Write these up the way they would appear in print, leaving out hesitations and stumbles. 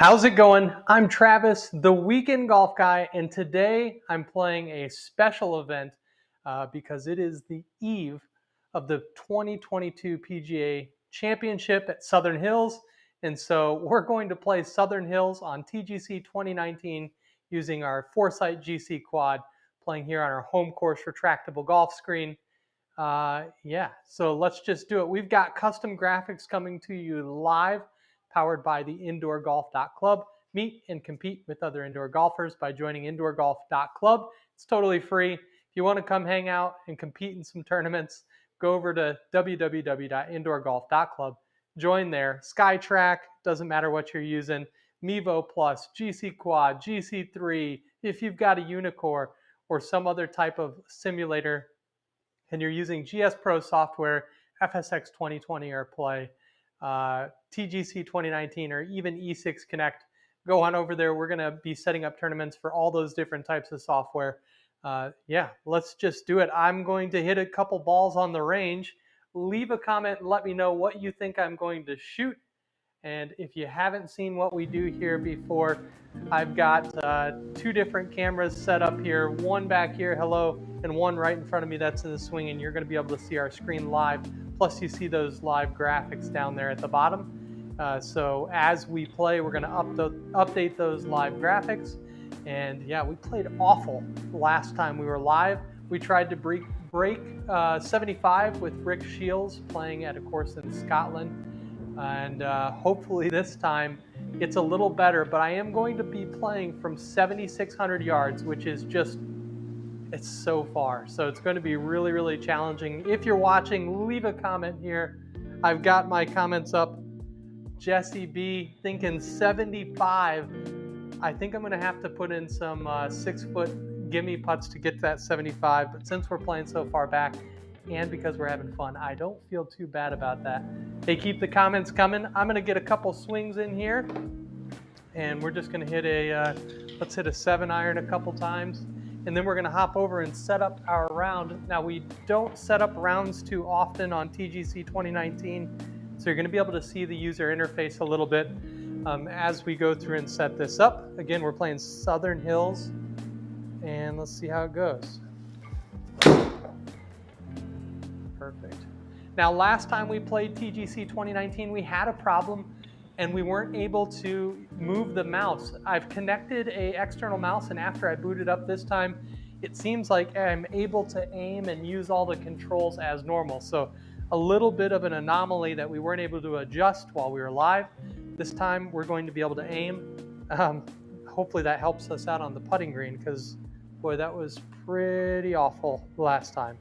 How's it going? I'm Travis, the weekend golf guy, and today I'm playing a special event because it is the eve of the 2022 PGA Championship at Southern Hills. And so we're going to play Southern Hills on TGC 2019 using our Foresight GC Quad, playing here on our home course retractable golf screen. So let's just do it. We've got custom graphics coming to you live, powered by the indoorgolf.club. Meet and compete with other indoor golfers by joining indoorgolf.club. It's totally free. If you want to come hang out and compete in some tournaments, go over to www.indoorgolf.club. Join there. SkyTrack, doesn't matter what you're using. Mevo Plus, GC Quad, GC3. If you've got a Unicore or some other type of simulator and you're using GSPro software, FSX 2020 or Play, TGC 2019, or even E6 Connect, go on over there. We're going to be setting up tournaments for all those different types of software. Let's just do it. I'm going to hit a couple balls on the range. Leave a comment and let me know what you think I'm going to shoot. And if you haven't seen what we do here before, I've got two different cameras set up here, one back here, hello, and one right in front of me that's in the swing, and you're going to be able to see our screen live. Plus you see those live graphics down there at the bottom. So as we play, we're going to update those live graphics. And yeah, we played awful last time we were live. We tried to break 75 with Rick Shields playing at a course in Scotland. And hopefully this time it's a little better, but I am going to be playing from 7,600 yards, which is just, it's so far. So it's going to be really, really challenging. If you're watching, leave a comment here. I've got my comments up. Jesse B thinking 75. I think I'm going to have to put in some 6-foot gimme putts to get to that 75, but since we're playing so far back and because we're having fun, I don't feel too bad about that. Hey, keep the comments coming. I'm going to get a couple swings in here, and we're just going to hit let's hit a 7-iron a couple times, and then we're going to hop over and set up our round. Now, we don't set up rounds too often on TGC 2019, so you're going to be able to see the user interface a little bit as we go through and set this up. Again, we're playing Southern Hills, and let's see how it goes. Perfect. Now, last time we played TGC 2019, we had a problem and we weren't able to move the mouse. I've connected an external mouse, and after I booted up this time, it seems like I'm able to aim and use all the controls as normal. So a little bit of an anomaly that we weren't able to adjust while we were live. This time we're going to be able to aim. Hopefully that helps us out on the putting green, because boy, that was pretty awful last time.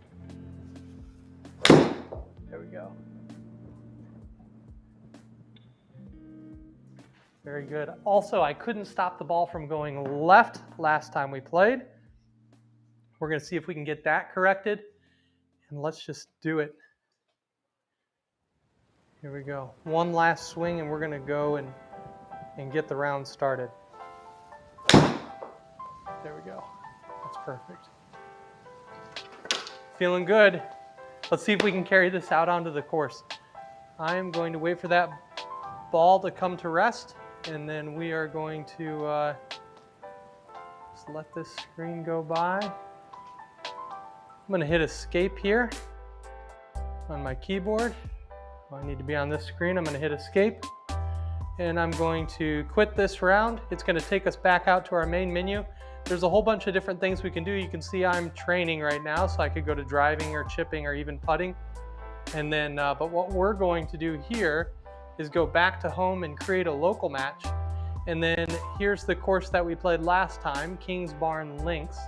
There we go. Very good. Also, I couldn't stop the ball from going left last time we played. We're going to see if we can get that corrected. And let's just do it. Here we go. One last swing, and we're going to go and get the round started. There we go. That's perfect. Feeling good. Let's see if we can carry this out onto the course. I am going to wait for that ball to come to rest, and then we are going to just let this screen go by. I'm going to hit escape here on my keyboard. I need to be on this screen. I'm going to hit escape, and I'm going to quit this round. It's going to take us back out to our main menu. There's a whole bunch of different things we can do. You can see I'm training right now, so I could go to driving or chipping or even putting. And then, but what we're going to do here is go back to home and create a local match. And then here's the course that we played last time, Kings Barn Links,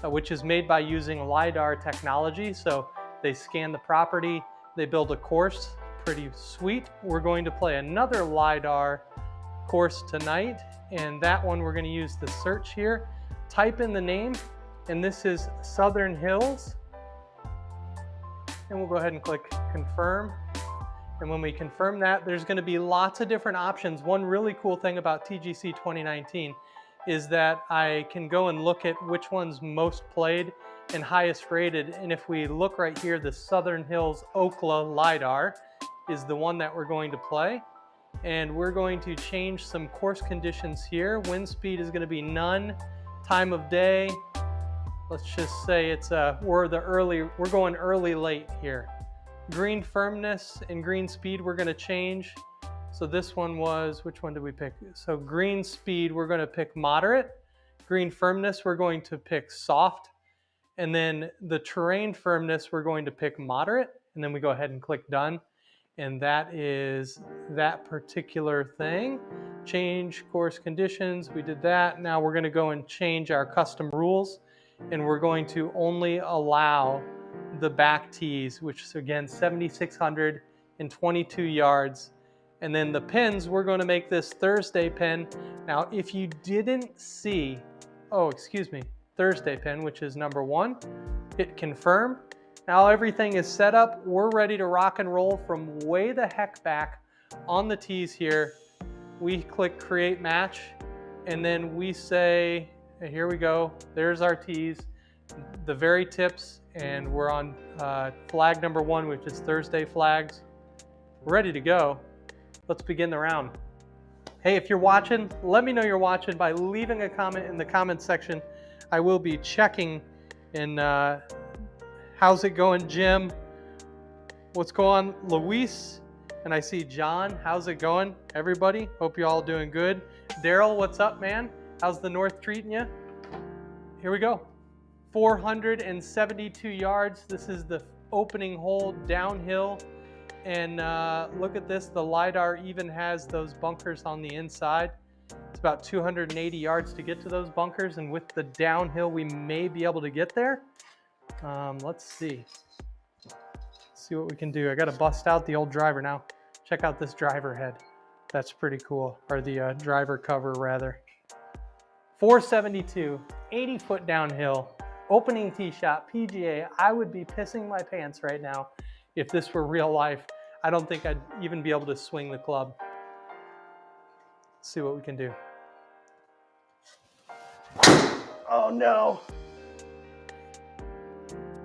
which is made by using LiDAR technology. So they scan the property, they build a course, pretty sweet. We're going to play another LiDAR course tonight, and that one we're going to use the search here. Type in the name, and this is Southern Hills, and we'll go ahead and click confirm. And when we confirm that, there's going to be lots of different options. One really cool thing about TGC 2019 is that I can go and look at which one's most played and highest rated. And if we look right here, the Southern Hills Okla LiDAR is the one that we're going to play. and we're going to change some course conditions here. Wind speed is going to be none. Time of day, let's just say it's we're going early late here. Green firmness and green speed we're going to change. So this one was, which one did we pick? So green speed we're going to pick moderate. Green firmness we're going to pick soft. And then the terrain firmness we're going to pick moderate. And then we go ahead and click done. And that is that particular thing. Change course conditions, we did that. Now we're gonna go and change our custom rules, and we're going to only allow the back tees, which is again 7,622 yards. And then the pins, we're gonna make this Thursday pin. Now, if you didn't see, Thursday pin, which is number 1, hit confirm. Now everything is set up. We're ready to rock and roll from way the heck back on the tees here. We click create match, and then we say, here we go. There's our tees, the very tips, and we're on flag number 1, which is Thursday flags. We're ready to go. Let's begin the round. Hey, if you're watching, let me know you're watching by leaving a comment in the comment section. I will be checking in. How's it going, Jim? What's going on, Luis? And I see John. How's it going, everybody? Hope you're all doing good. Daryl, what's up, man? How's the north treating you? Here we go. 472 yards. This is the opening hole downhill. And look at this. The LiDAR even has those bunkers on the inside. It's about 280 yards to get to those bunkers. And with the downhill, we may be able to get there. Let's see what we can do. I got to bust out the old driver now. Check out this driver head. That's pretty cool. Or the driver cover rather. 472, 80 foot downhill, opening tee shot, PGA. I would be pissing my pants right now if this were real life. I don't think I'd even be able to swing the club. Let's see what we can do. Oh no.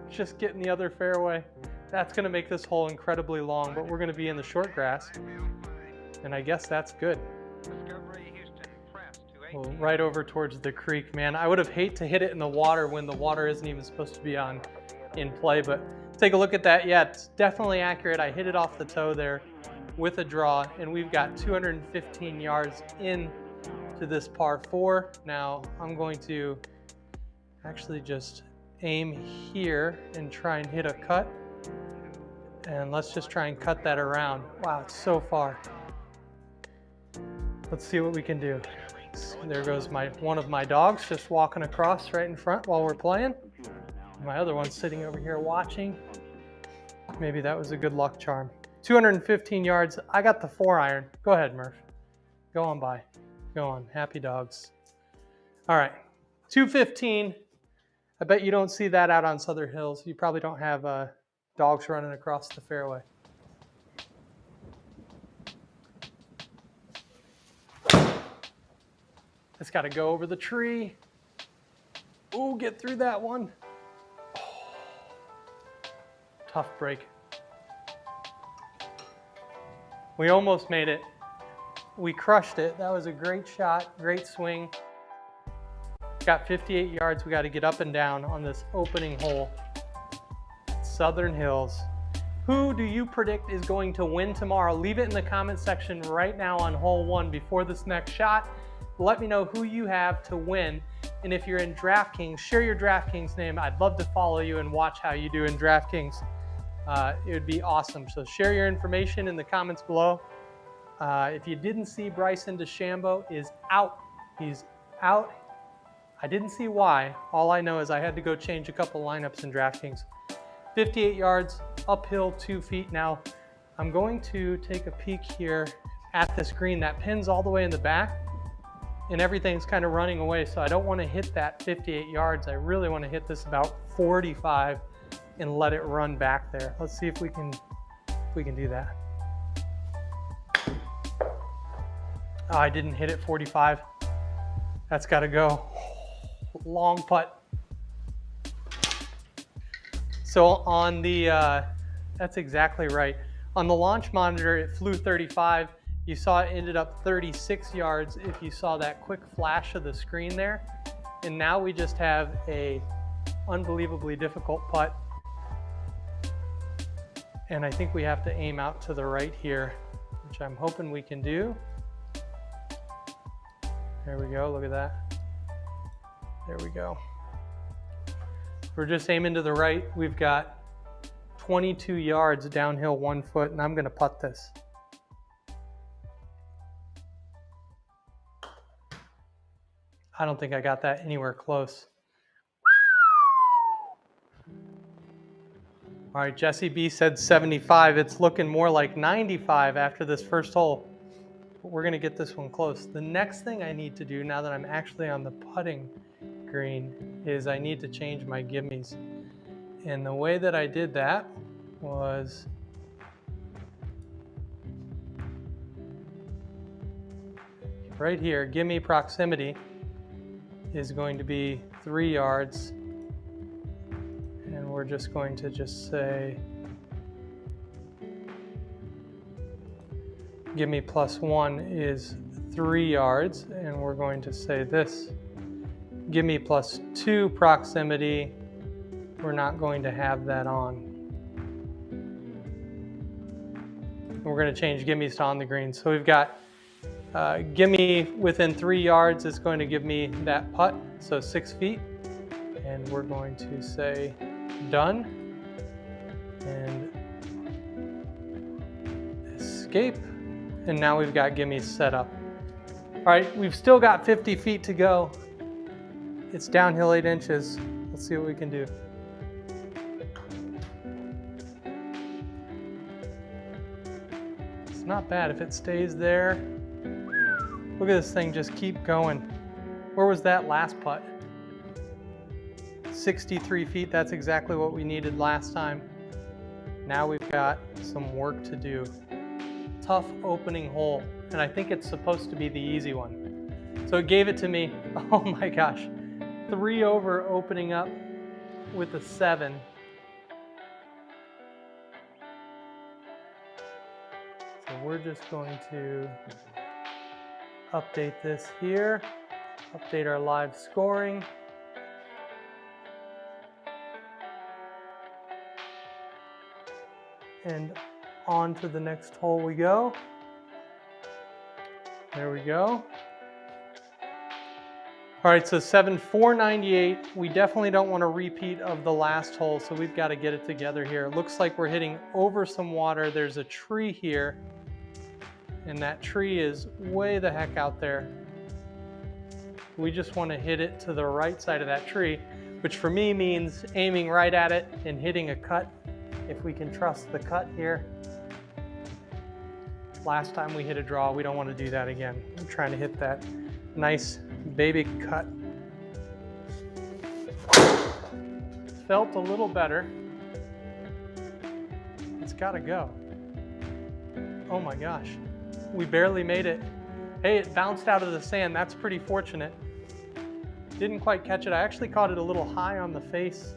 Just getting the other fairway. That's going to make this hole incredibly long, but we're going to be in the short grass, and I guess that's good. Well, right over towards the creek, man. I would have hated to hit it in the water when the water isn't even supposed to be in play, but take a look at that. Yeah, it's definitely accurate. I hit it off the toe there with a draw, and we've got 215 yards in to this par 4. Now I'm going to actually just aim here and try and hit a cut, and let's just try and cut that around. Wow, it's so far. Let's see what we can do. There goes one of my dogs just walking across right in front while we're playing. My other one's sitting over here watching. Maybe that was a good luck charm. 215 yards. I got the 4-iron. Go ahead, Murph. Go on by. Go on. Happy dogs. All right. 215. I bet you don't see that out on Southern Hills. You probably don't have dogs running across the fairway. It's got to go over the tree. Ooh, get through that one. Oh, tough break. We almost made it. We crushed it. That was a great shot, great swing. Got 58 yards. We got to get up and down on this opening hole. Southern Hills. Who do you predict is going to win tomorrow? Leave it in the comment section right now on hole 1 before this next shot. Let me know who you have to win. And if you're in DraftKings, share your DraftKings name. I'd love to follow you and watch how you do in DraftKings. It would be awesome. So share your information in the comments below. If you didn't see, Bryson DeChambeau is out. He's out. I didn't see why. All I know is I had to go change a couple lineups in DraftKings. 58 yards, uphill 2 feet. Now, I'm going to take a peek here at this green. That pin's all the way in the back, and everything's kind of running away, so I don't want to hit that 58 yards. I really want to hit this about 45 and let it run back there. Let's see if we can do that. Oh, I didn't hit it 45. That's got to go. Long putt. So on the, that's exactly right. On the launch monitor, it flew 35. You saw it ended up 36 yards if you saw that quick flash of the screen there. And now we just have a unbelievably difficult putt. And I think we have to aim out to the right here, which I'm hoping we can do. There we go, look at that. There we go. We're just aiming to the right. We've got 22 yards downhill 1 foot, and I'm gonna putt this. I don't think I got that anywhere close. All right, Jesse B said 75. It's looking more like 95 after this first hole. But we're gonna get this one close. The next thing I need to do now that I'm actually on the putting green is I need to change my gimmies. And the way that I did that was right here, gimme proximity is going to be 3 yards. And we're just going to just say, gimme +1 is 3 yards. And we're going to say this, gimme +2 proximity, we're not going to have that on. We're going to change gimmies to on the green. So we've got gimme within 3 yards is going to give me that putt, so 6 feet. And we're going to say done and escape. And now we've got gimmies set up. All right, we've still got 50 feet to go. It's downhill 8 inches. Let's see what we can do. It's not bad if it stays there. Look at this thing just keep going. Where was that last putt? 63 feet, that's exactly what we needed last time. Now we've got some work to do. Tough opening hole, and I think it's supposed to be the easy one. So it gave it to me, oh my gosh. 3 over opening up with a 7. So we're just going to update this here, update our live scoring. And on to the next hole we go. There we go. All right, so 7,498. We definitely don't want a repeat of the last hole, so we've got to get it together here. It looks like we're hitting over some water. There's a tree here, and that tree is way the heck out there. We just want to hit it to the right side of that tree, which for me means aiming right at it and hitting a cut, if we can trust the cut here. Last time we hit a draw, we don't want to do that again. I'm trying to hit that nice baby cut. Felt a little better. It's got to go. Oh my gosh, we barely made it. Hey, it bounced out of the sand. That's pretty fortunate. Didn't quite catch it. I actually caught it a little high on the face.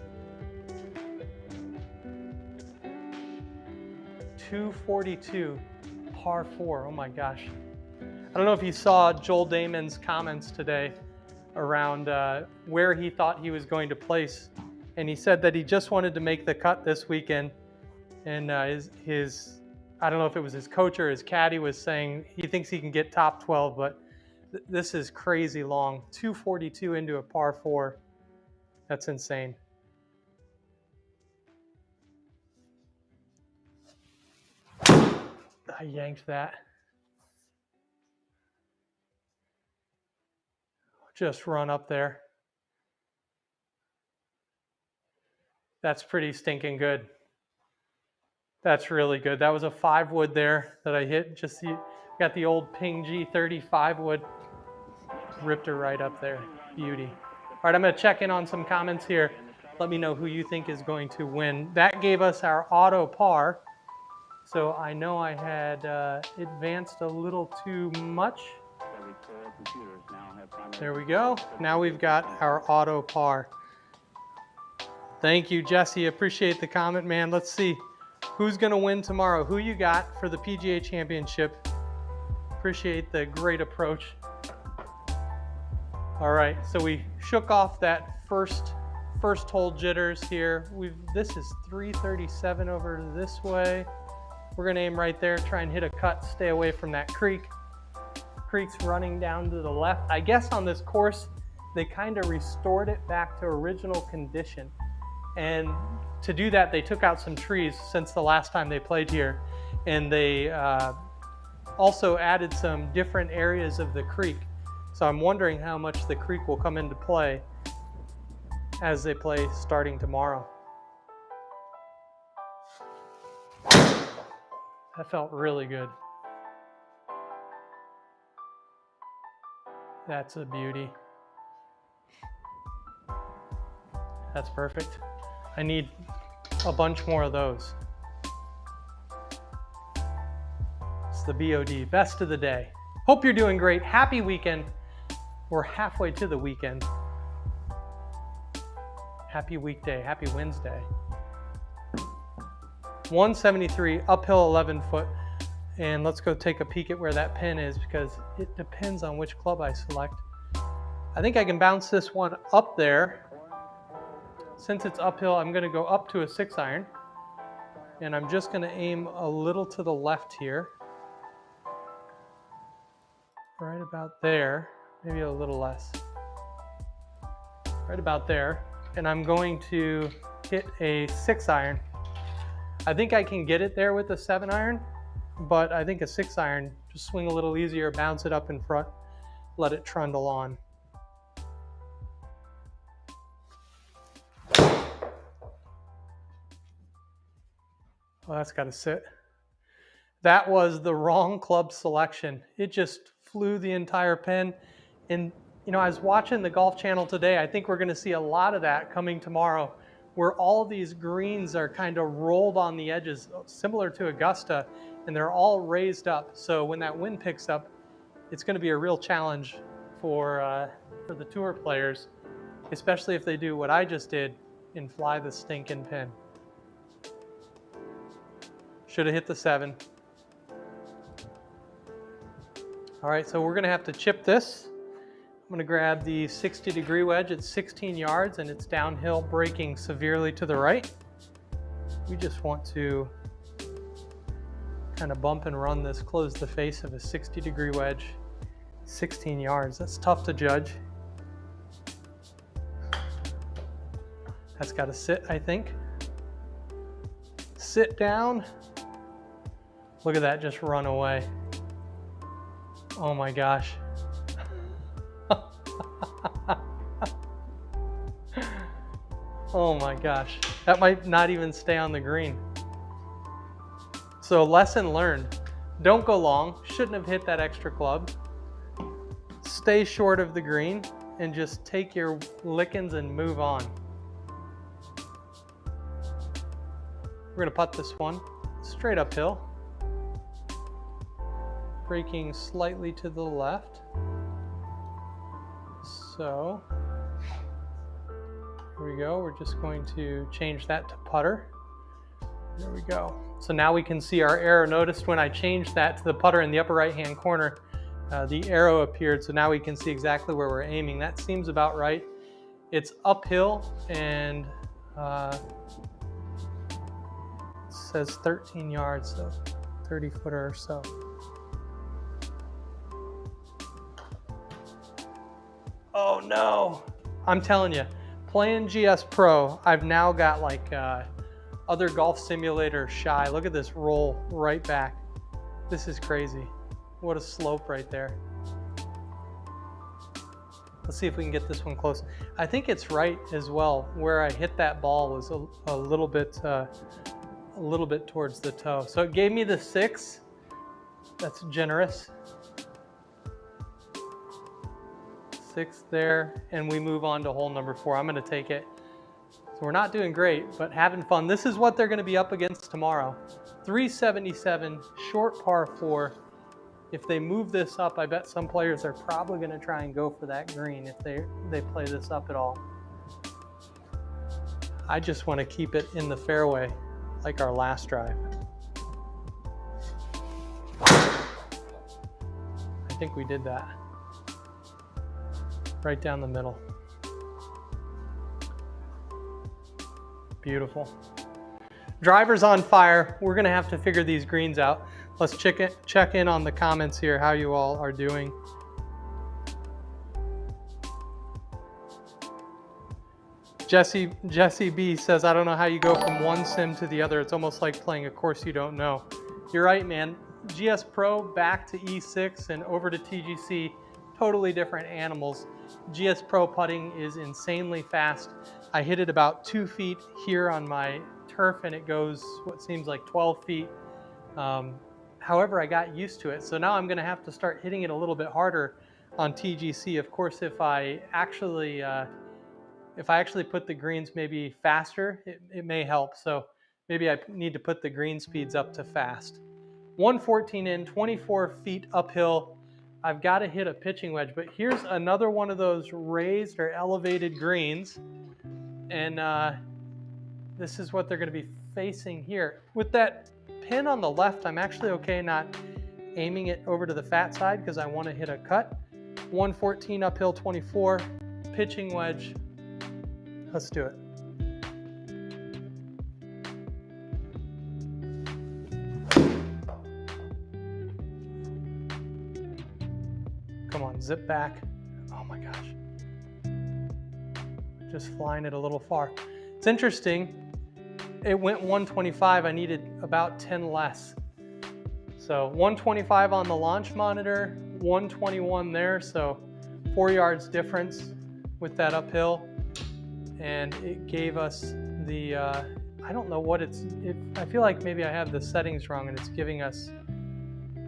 242, par 4. Oh my gosh. I don't know if you saw Joel Damon's comments today around where he thought he was going to place. And he said that he just wanted to make the cut this weekend. And his I don't know if it was his coach or his caddy was saying he thinks he can get top 12, but this is crazy long. 242 into a par 4. That's insane. I yanked that. Just run up there. That's pretty stinking good. That's really good. That was a 5 wood there that I hit. Just see, got the old Ping G30 5 wood. Ripped her right up there. Beauty. All right, I'm going to check in on some comments here. Let me know who you think is going to win. That gave us our auto par. So I know I had advanced a little too much. There we go. Now we've got our auto par. Thank you, Jesse. Appreciate the comment, man. Let's see who's going to win tomorrow. Who you got for the PGA Championship? Appreciate the great approach. All right, so we shook off that first hole jitters here. This is 337 over this way. We're gonna aim right there, try and hit a cut, stay away from that creek. Creek's running down to the left. I guess on this course, they kind of restored it back to original condition. And to do that, they took out some trees since the last time they played here. And they also added some different areas of the creek. So I'm wondering how much the creek will come into play as they play starting tomorrow. That felt really good. That's a beauty. That's perfect. I need a bunch more of those. It's the BOD, best of the day. Hope you're doing great. Happy weekend. We're halfway to the weekend. Happy weekday, happy Wednesday. 173, uphill 11 foot. And let's go take a peek at where that pin is because it depends on which club I select. I think I can bounce this one up there. Since it's uphill, I'm gonna go up to a 6-iron. And I'm just gonna aim a little to the left here. Right about there. Maybe a little less. Right about there. And I'm going to hit a 6-iron. I think I can get it there with a 7-iron, but I think a 6-iron, just swing a little easier, bounce it up in front, let it trundle on. Oh, that's got to sit. That was the wrong club selection. It just flew the entire pin. And you know, I was watching the Golf Channel today. I think we're going to see a lot of that coming tomorrow, where all these greens are kind of rolled on the edges, similar to Augusta, and they're all raised up. So when that wind picks up, it's going to be a real challenge for the tour players, especially if they do what I just did and fly the stinking pin. Should have hit the 7. All right, so we're going to have to chip this. I'm going to grab the 60-degree wedge at 16 yards, and it's downhill, braking severely to the right. We just want to kind of bump and run this, close the face of a 60-degree wedge. 16 yards, that's tough to judge. That's got to sit, I think. Sit down. Look at that just run away. Oh my gosh. Oh my gosh, that might not even stay on the green. So lesson learned, don't go long, shouldn't have hit that extra club. Stay short of the green and just take your lickings and move on. We're gonna putt this one straight uphill. Braking slightly to the left. So, here we go. We're just going to change that to putter. There we go. So now we can see our arrow. Notice when I changed that to the putter in the upper right-hand corner, the arrow appeared. So now we can see exactly where we're aiming. That seems about right. It's uphill and it says 13 yards, so 30-footer or so. Oh no, I'm telling you, playing GSPro, I've now got like other golf simulator shy. Look at this roll right back. This is crazy. What a slope right there. Let's see if we can get this one close. I think it's right as well. Where I hit that ball was a little bit towards the toe. So it gave me the 6. That's generous. 6 there, and we move on to hole number 4. I'm going to take it. So we're not doing great, but having fun. This is what they're going to be up against tomorrow. 377, short par 4. If they move this up, I bet some players are probably going to try and go for that green if they play this up at all. I just want to keep it in the fairway like our last drive. think we did that. Right down the middle. Beautiful. Driver's on fire. We're gonna have to figure these greens out. Let's check in on the comments here, how you all are doing. Jesse B says, I don't know how you go from one sim to the other. It's almost like playing a course you don't know. You're right, man. GSPro back to E6 and over to TGC, totally different animals. GSPro putting is insanely fast. I hit it about 2 feet here on my turf and it goes what seems like 12 feet. However, I got used to it. So now I'm gonna have to start hitting it a little bit harder on TGC. Of course, if I actually put the greens maybe faster, it may help. So maybe I need to put the green speeds up to fast. 114 in, 24 feet uphill. I've got to hit a pitching wedge, but here's another one of those raised or elevated greens. And this is what they're going to be facing here. With that pin on the left, I'm actually okay not aiming it over to the fat side because I want to hit a cut. 114 uphill, 24, pitching wedge. Let's do it. Come on, zip back. Oh my gosh. Just flying it a little far. It's interesting. It went 125. I needed about 10 less. So 125 on the launch monitor, 121 there. So 4 yards difference with that uphill. And it gave us the, I don't know what I feel like maybe I have the settings wrong and it's giving us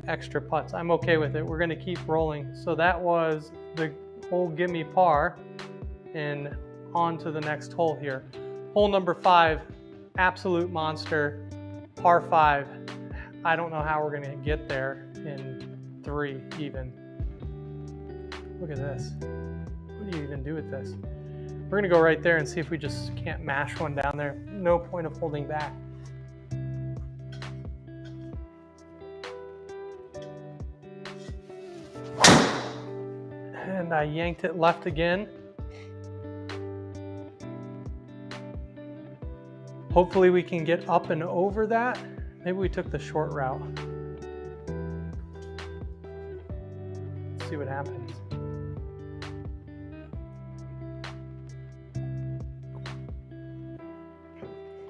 extra putts. I'm okay with it. We're gonna keep rolling. So that was the hole gimme par and on to the next hole here. Hole number 5, absolute monster, par 5. I don't know how we're gonna get there in 3 even. Look at this. What do you even do with this? We're gonna go right there and see if we just can't mash one down there. No point of holding back. And I yanked it left again. Hopefully we can get up and over that. Maybe we took the short route. Let's see what happens.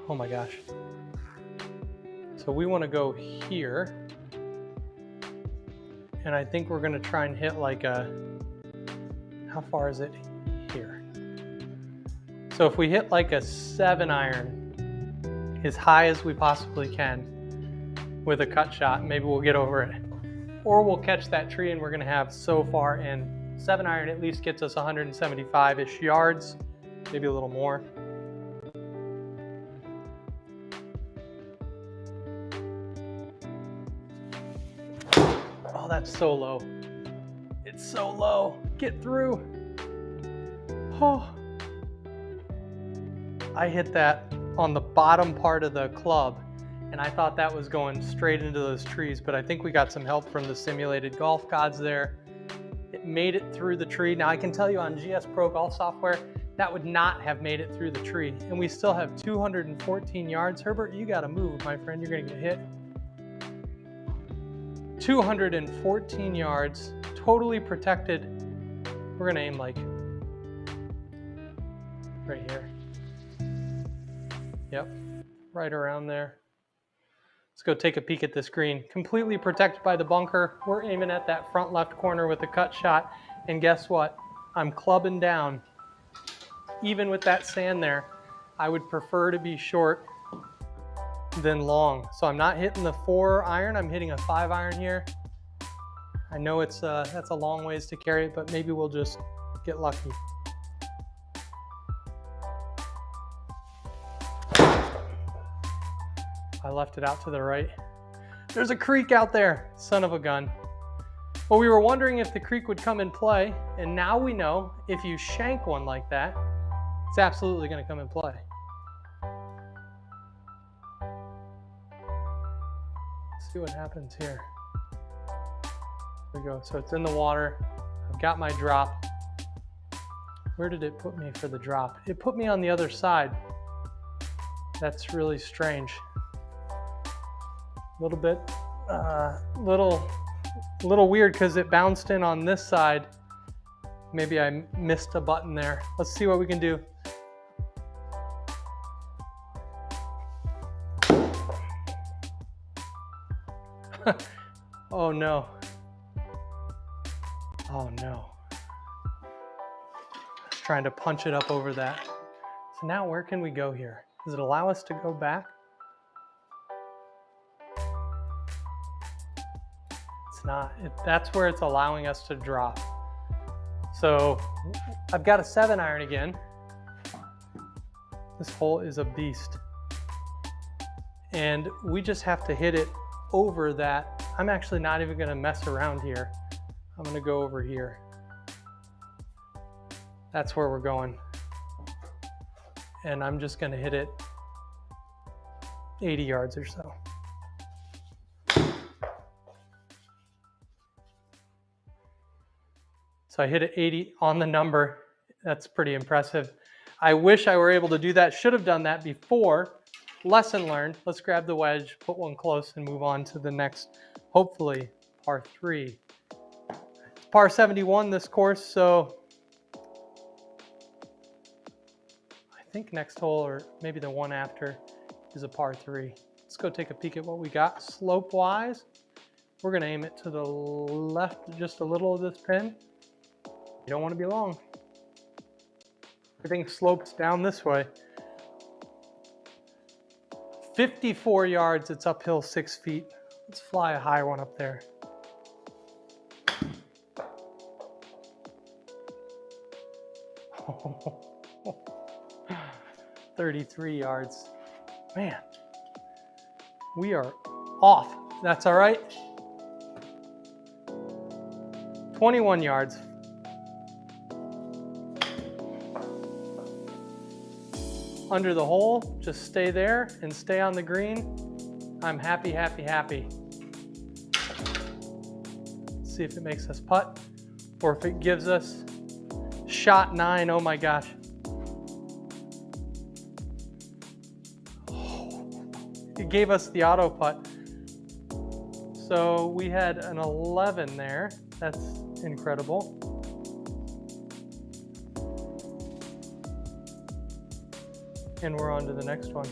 Oh my gosh. So we want to go here. And I think we're going to try and hit like a, how far is it here? So if we hit like a 7-iron as high as we possibly can with a cut shot, maybe we'll get over it. Or we'll catch that tree and we're going to have so far in. 7-iron at least gets us 175-ish yards, maybe a little more. Oh, that's so low. It's so low. Get through. Oh. I hit that on the bottom part of the club and I thought that was going straight into those trees, but I think we got some help from the simulated golf gods there. It made it through the tree. Now I can tell you on GSPro golf software, that would not have made it through the tree. And we still have 214 yards. Herbert, you gotta move, my friend. You're gonna get hit. 214 yards, totally protected. We're gonna aim like right here. Yep, right around there. Let's go take a peek at this green. Completely protected by the bunker. We're aiming at that front left corner with a cut shot. And guess what? I'm clubbing down. Even with that sand there, I would prefer to be short than long. So I'm not hitting the 4-iron, I'm hitting a 5-iron here. I know it's that's a long ways to carry it, but maybe we'll just get lucky. I left it out to the right. There's a creek out there, son of a gun. Well, we were wondering if the creek would come in play, and now we know if you shank one like that, it's absolutely gonna come in play. Let's see what happens here. There we go. So it's in the water. I've got my drop. Where did it put me for the drop? It put me on the other side. That's really strange. A little bit, little weird because it bounced in on this side. Maybe I missed a button there. Let's see what we can do. Oh no. Oh no. Trying to punch it up over that. So now where can we go here? Does it allow us to go back? It's not. That's where it's allowing us to drop. So I've got a 7-iron again. This hole is a beast. And we just have to hit it over that. I'm actually not even going to mess around here. I'm going to go over here. That's where we're going. And I'm just going to hit it 80 yards or so. So I hit it 80 on the number. That's pretty impressive. I wish I were able to do that. Should have done that before. Lesson learned. Let's grab the wedge, put one close, and move on to the next, hopefully, par 3. It's par 71 this course, so I think next hole, or maybe the one after, is a par 3. Let's go take a peek at what we got. Slope-wise, we're going to aim it to the left just a little of this pin. You don't want to be long. Everything slopes down this way. 54 yards, it's uphill 6 feet. Let's fly a high one up there. Oh, 33 yards. Man, we are off. That's all right. 21 yards. Under the hole, just stay there and stay on the green. I'm happy, happy, happy. Let's see if it makes us putt or if it gives us shot 9. Oh my gosh. It gave us the auto putt. So we had an 11 there. That's incredible. And we're on to the next one.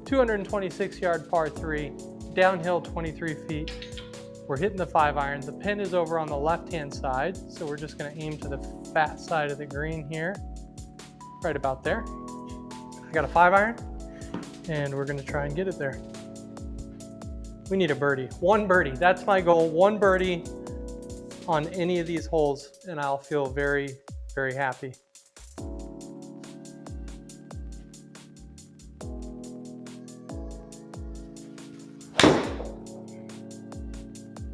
226 yard par 3, downhill 23 feet. We're hitting the 5-iron. The pin is over on the left-hand side, so we're just gonna aim to the fat side of the green here, right about there. I got a 5-iron, and we're gonna try and get it there. We need a birdie. One birdie, that's my goal. One birdie on any of these holes, and I'll feel very, very happy.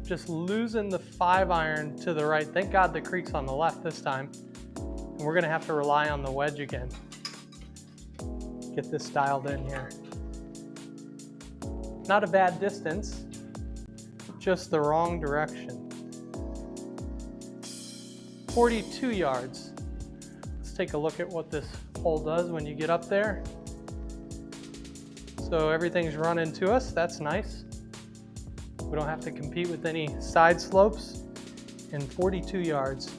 Just losing the 5-iron to the right. Thank God the creek's on the left this time. And we're gonna have to rely on the wedge again. Get this dialed in here. Not a bad distance, just the wrong direction. 42 yards. Let's take a look at what this hole does when you get up there. So everything's running to us, that's nice. We don't have to compete with any side slopes. And 42 yards.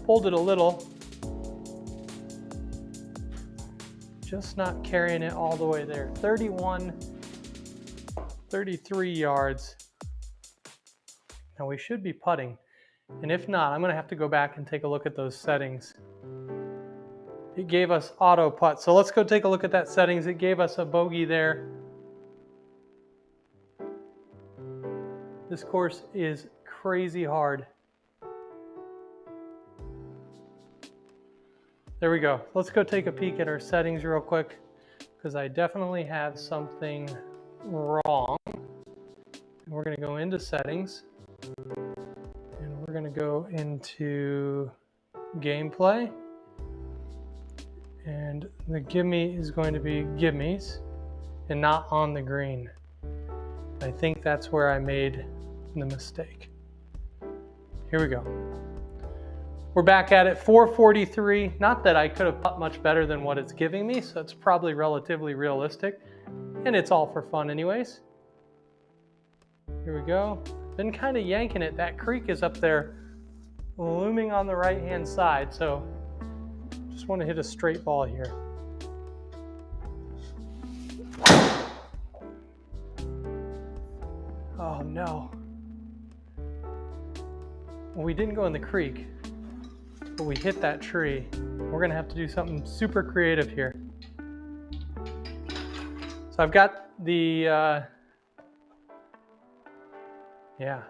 Pulled it a little. Just not carrying it all the way there. 33 yards. Now we should be putting. And if not, I'm gonna have to go back and take a look at those settings. It gave us auto putt. So let's go take a look at that settings. It gave us a bogey there. This course is crazy hard. There we go. Let's go take a peek at our settings real quick, because I definitely have something wrong. And we're gonna go into settings, and we're gonna go into gameplay. And the gimme is going to be gimmies and not on the green. I think that's where I made the mistake. Here we go. We're back at it, 443. Not that I could have put much better than what it's giving me, so it's probably relatively realistic. And it's all for fun anyways. Here we go. Been kind of yanking it. That creek is up there looming on the right-hand side, so just want to hit a straight ball here. Oh no. Well, we didn't go in the creek, but we hit that tree. We're gonna have to do something super creative here. So I've got the, yeah,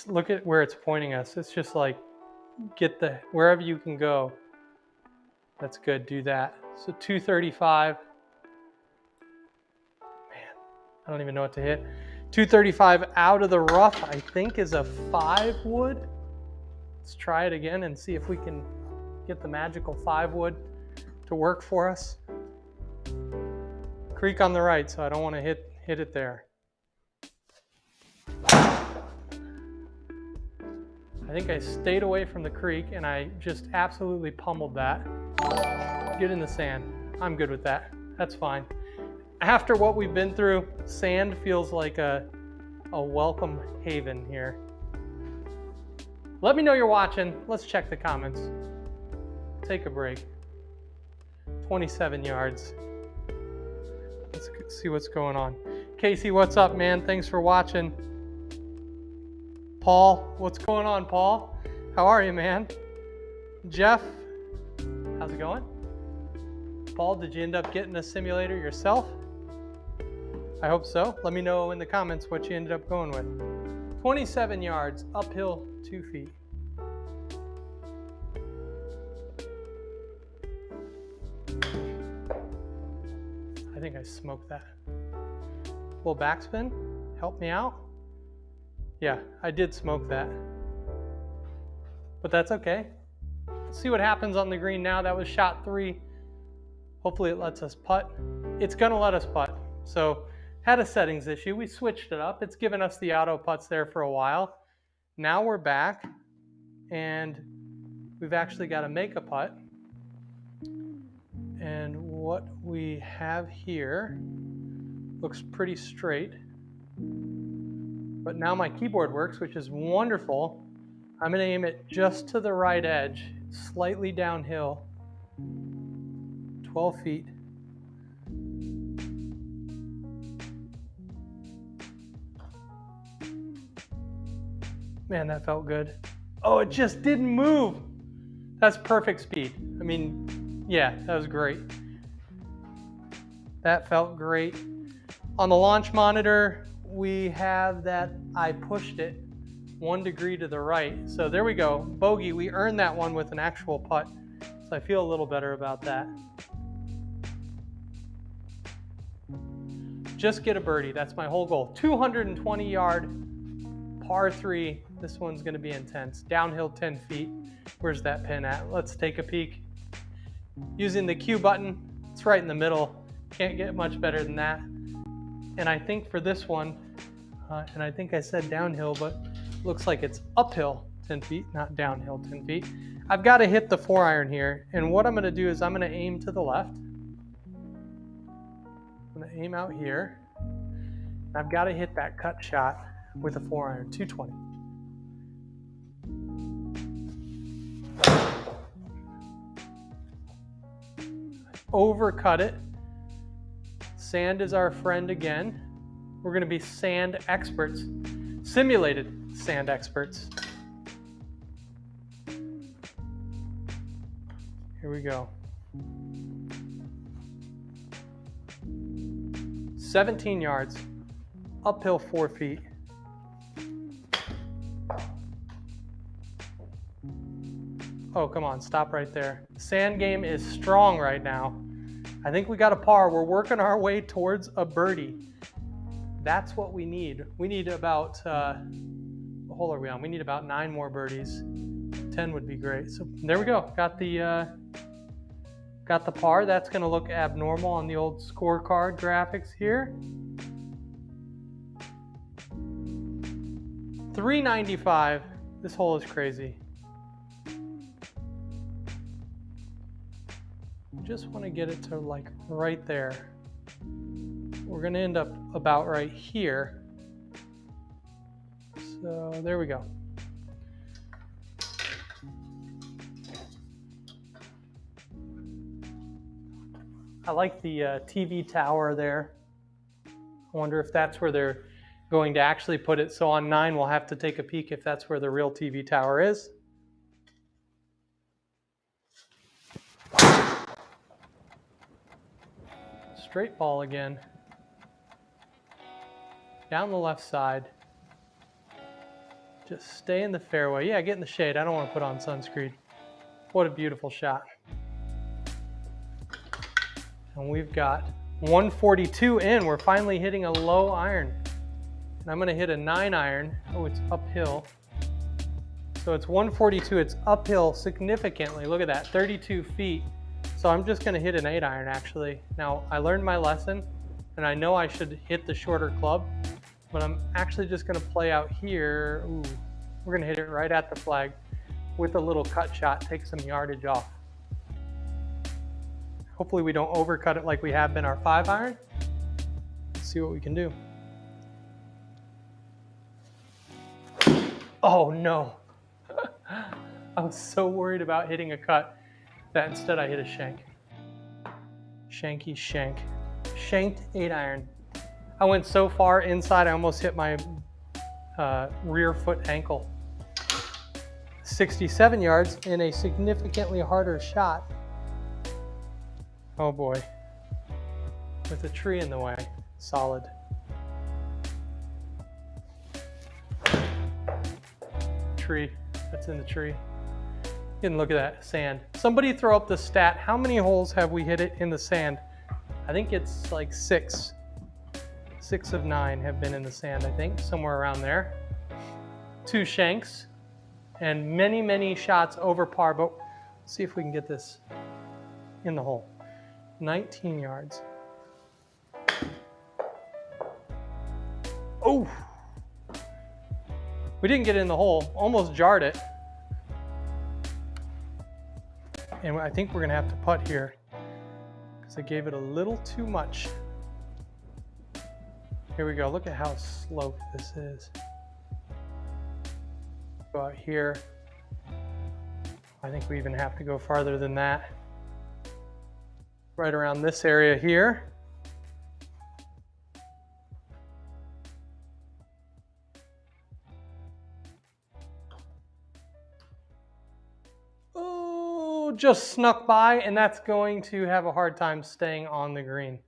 look at where it's pointing us. It's just like, wherever you can go. That's good, do that. So 235. Man, I don't even know what to hit. 235 out of the rough, I think, is a 5 wood. Let's try it again and see if we can get the magical 5 wood to work for us. Creek on the right, so I don't want to hit it there. I think I stayed away from the creek and I just absolutely pummeled that. Get in the sand. I'm good with that. That's fine. After what we've been through, sand feels like a welcome haven here. Let me know you're watching. Let's check the comments. Take a break. 27 yards. Let's see what's going on. Casey, what's up, man? Thanks for watching. Paul, what's going on, Paul? How are you, man? Jeff, how's it going? Paul, did you end up getting a simulator yourself? I hope so. Let me know in the comments what you ended up going with. 27 yards, uphill 2 feet. I think I smoked that. Little backspin, help me out. Yeah, I did smoke that. But that's okay. Let's see what happens on the green now. That was shot 3. Hopefully it lets us putt. It's gonna let us putt. So, had a settings issue. We switched it up. It's given us the auto putts there for a while. Now we're back and we've actually got to make a putt. And what we have here looks pretty straight. But now my keyboard works, which is wonderful. I'm going to aim it just to the right edge, slightly downhill, 12 feet. Man, that felt good. Oh, it just didn't move. That's perfect speed. I mean, yeah, that was great. That felt great. On the launch monitor, we have that I pushed it 1 degree to the right. So there we go. Bogey, we earned that one with an actual putt. So I feel a little better about that. Just get a birdie. That's my whole goal. 220 yard par 3. This one's going to be intense. Downhill 10 feet. Where's that pin at? Let's take a peek. Using the Q button, it's right in the middle. Can't get much better than that. And I think for this one, and I think I said downhill, but looks like it's uphill 10 feet, not downhill 10 feet. I've got to hit the 4-iron here. And what I'm going to do is I'm going to aim to the left. I'm going to aim out here. I've got to hit that cut shot with a 4-iron, 220. Overcut it. Sand is our friend again. We're going to be sand experts, simulated sand experts. Here we go. 17 yards, uphill 4 feet. Oh, come on, stop right there. The sand game is strong right now. I think we got a par. We're working our way towards a birdie. That's what we need. We need about, what hole are we on? We need about 9 more birdies. 10 would be great. So there we go. Got the par. That's gonna look abnormal on the old scorecard graphics here. 395. This hole is crazy. Just want to get it to like right there. We're going to end up about right here. So there we go. I like the TV tower there. I wonder if that's where they're going to actually put it. So on 9, we'll have to take a peek if that's where the real TV tower is. Straight ball again. Down the left side. Just stay in the fairway. Yeah, get in the shade. I don't want to put on sunscreen. What a beautiful shot. And we've got 142 in. We're finally hitting a low iron. And I'm going to hit a 9 iron. Oh, it's uphill. So it's 142. It's uphill significantly. Look at that, 32 feet. So I'm just going to hit an 8 iron actually. Now, I learned my lesson, and I know I should hit the shorter club, but I'm actually just going to play out here. Ooh, we're going to hit it right at the flag with a little cut shot, take some yardage off. Hopefully we don't overcut it like we have been our 5 iron. Let's see what we can do. Oh no. I was so worried about hitting a cut that instead I hit a shank. Shanky shank. Shanked 8 iron. I went so far inside I almost hit my rear foot ankle. 67 yards in a significantly harder shot. Oh boy, with a tree in the way, solid. Tree, that's in the tree. You can look at that sand. Somebody throw up the stat. How many holes have we hit it in the sand? I think it's like 6. 6 of 9 have been in the sand, I think, somewhere around there. 2 shanks and many, many shots over par, but let's see if we can get this in the hole. 19 yards. Oh, we didn't get in the hole, almost jarred it. And I think we're gonna have to putt here because I gave it a little too much. Here we go, look at how sloped this is. Go out here. I think we even have to go farther than that. Right around this area here. Oh, just snuck by, and that's going to have a hard time staying on the green.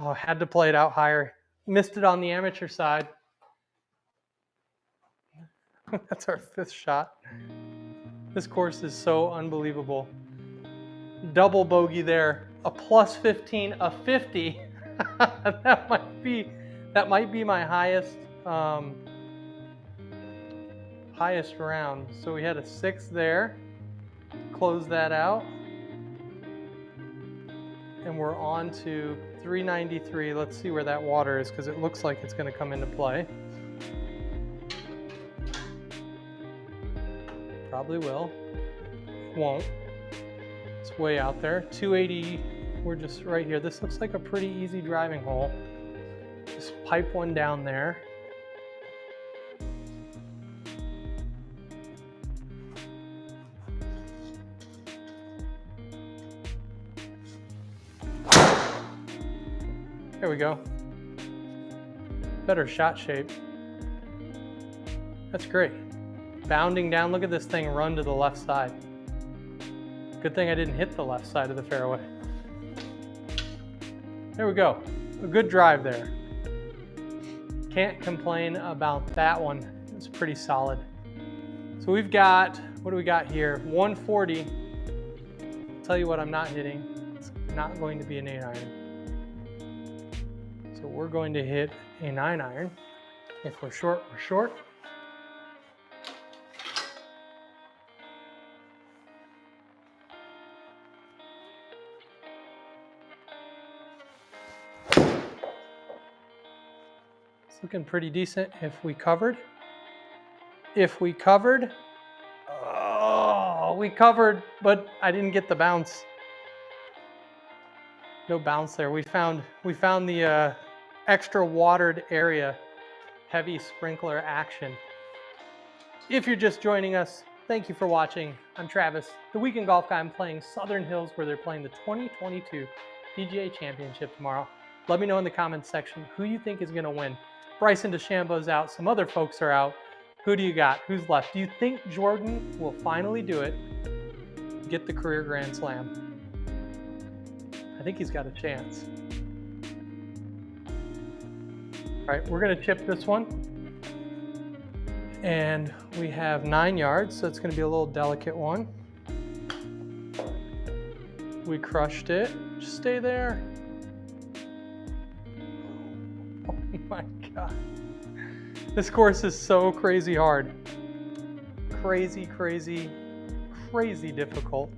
Oh, I had to play it out higher. Missed it on the amateur side. That's our 5th shot. This course is so unbelievable. Double bogey there, a plus 15, a 50. that might be my highest highest round. So we had a 6 there. Close that out. And we're on to 393. Let's see where that water is because it looks like it's going to come into play. Probably will. Won't. It's way out there. 280, we're just right here. This looks like a pretty easy driving hole. Just pipe one down there. There we go. Better shot shape. That's great. Bounding down, look at this thing run to the left side. Good thing I didn't hit the left side of the fairway. There we go. A good drive there. Can't complain about that one. It's pretty solid. So we've got, what do we got here? 140. I'll tell you what I'm not hitting. It's not going to be an 8 iron. So we're going to hit a 9 iron. If we're short, we're short. It's looking pretty decent if we covered. if we covered. Oh, we covered, but I didn't get the bounce. No bounce there. We found the extra watered area, heavy sprinkler action. If you're just joining us, thank you for watching. I'm Travis, the Weekend Golf Guy. I'm playing Southern Hills, where they're playing the 2022 PGA Championship tomorrow. Let me know in the comments section who you think is going to win. Bryson DeChambeau's out. Some other folks are out. Who do you got? Who's left? Do you think Jordan will finally do it? Get the career Grand Slam? I think he's got a chance. All right, we're going to chip this one. And we have 9 yards, so it's going to be a little delicate one. We crushed it. Just stay there. Oh my God. This course is so crazy hard. Crazy, crazy, crazy difficult.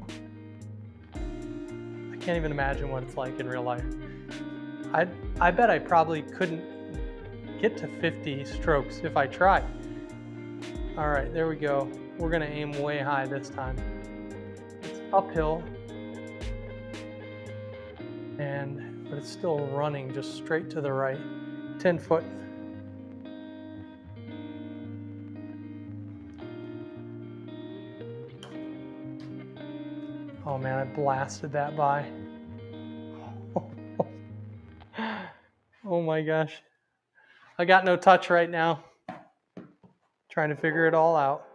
I can't even imagine what it's like in real life. I bet I probably couldn't get to 50 strokes if I tried. All right, there we go. We're gonna aim way high this time. It's uphill, but it's still running just straight to the right. 10 foot. Oh man, I blasted that by. Oh my gosh. I got no touch right now. Trying to figure it all out.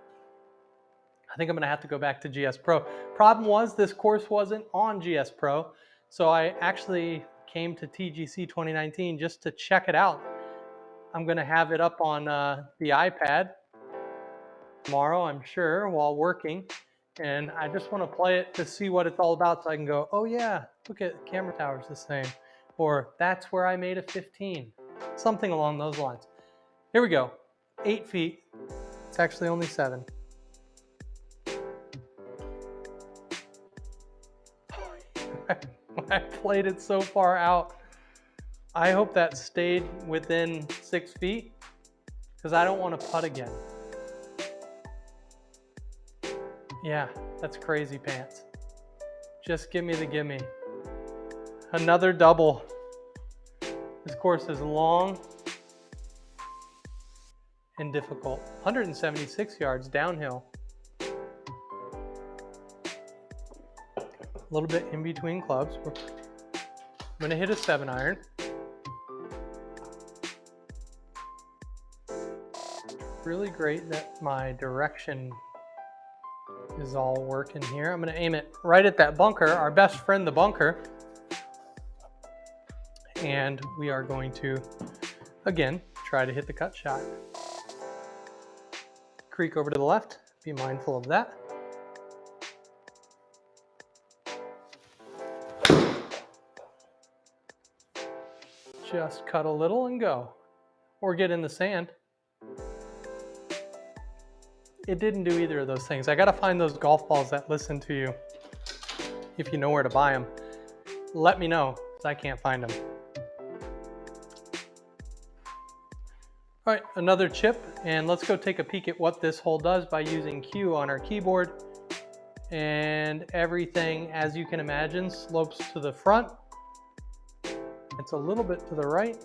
I think I'm gonna have to go back to GSPro. Problem was, this course wasn't on GSPro, so I actually came to TGC 2019 just to check it out. I'm gonna have it up on the iPad tomorrow, I'm sure, while working, and I just want to play it to see what it's all about, so I can go, oh yeah, look at camera tower's the same, or that's where I made a 15, something along those lines. Here we go. 8 feet. It's actually only 7. I played it so far out. I hope that stayed within 6 feet, because I don't want to putt again. Yeah, that's crazy pants. Just give me the gimme. Another double. This course is long and difficult. 176 yards downhill. A little bit in between clubs. I'm gonna hit a 7-iron. Really great that my direction is all working here. I'm gonna aim it right at that bunker, our best friend, the bunker. And we are going to, again, try to hit the cut shot. Creek over to the left, be mindful of that. Just cut a little and go. Or get in the sand. It didn't do either of those things. I gotta find those golf balls that listen to you. If you know where to buy them, let me know, because I can't find them. All right, another chip, and let's go take a peek at what this hole does by using Q on our keyboard. And everything, as you can imagine, slopes to the front. It's a little bit to the right.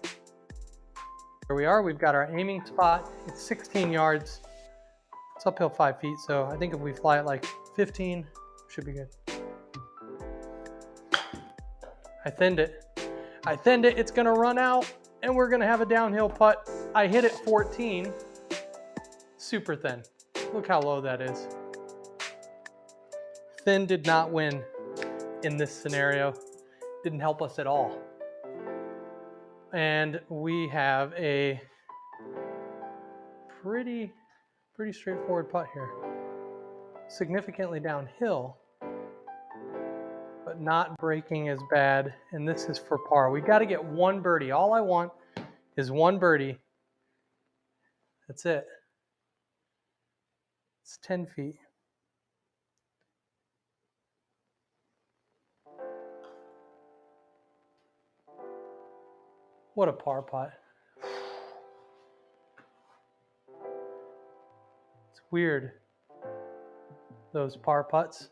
Here we are, we've got our aiming spot. It's 16 yards. It's uphill 5 feet, so I think if we fly it like 15, should be good. I thinned it. It's gonna run out, and we're gonna have a downhill putt. I hit it 14, super thin. Look how low that is. Thin did not win in this scenario. Didn't help us at all. And we have a pretty straightforward putt here. Significantly downhill, but not breaking as bad. And this is for par. We got to get 1 birdie. All I want is 1 birdie. That's it. It's 10 feet. What a par putt. weird, those par putts.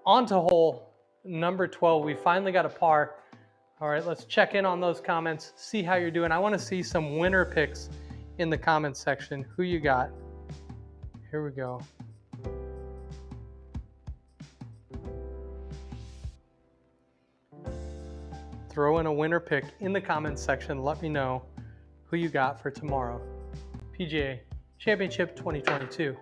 On to hole number 12. We finally got a par. All right, let's check in on those comments, see how you're doing. I want to see some winner picks in the comments section. Who you got? Here we go. Throw in a winner pick in the comments section. Let me know who you got for tomorrow. PGA Championship 2022.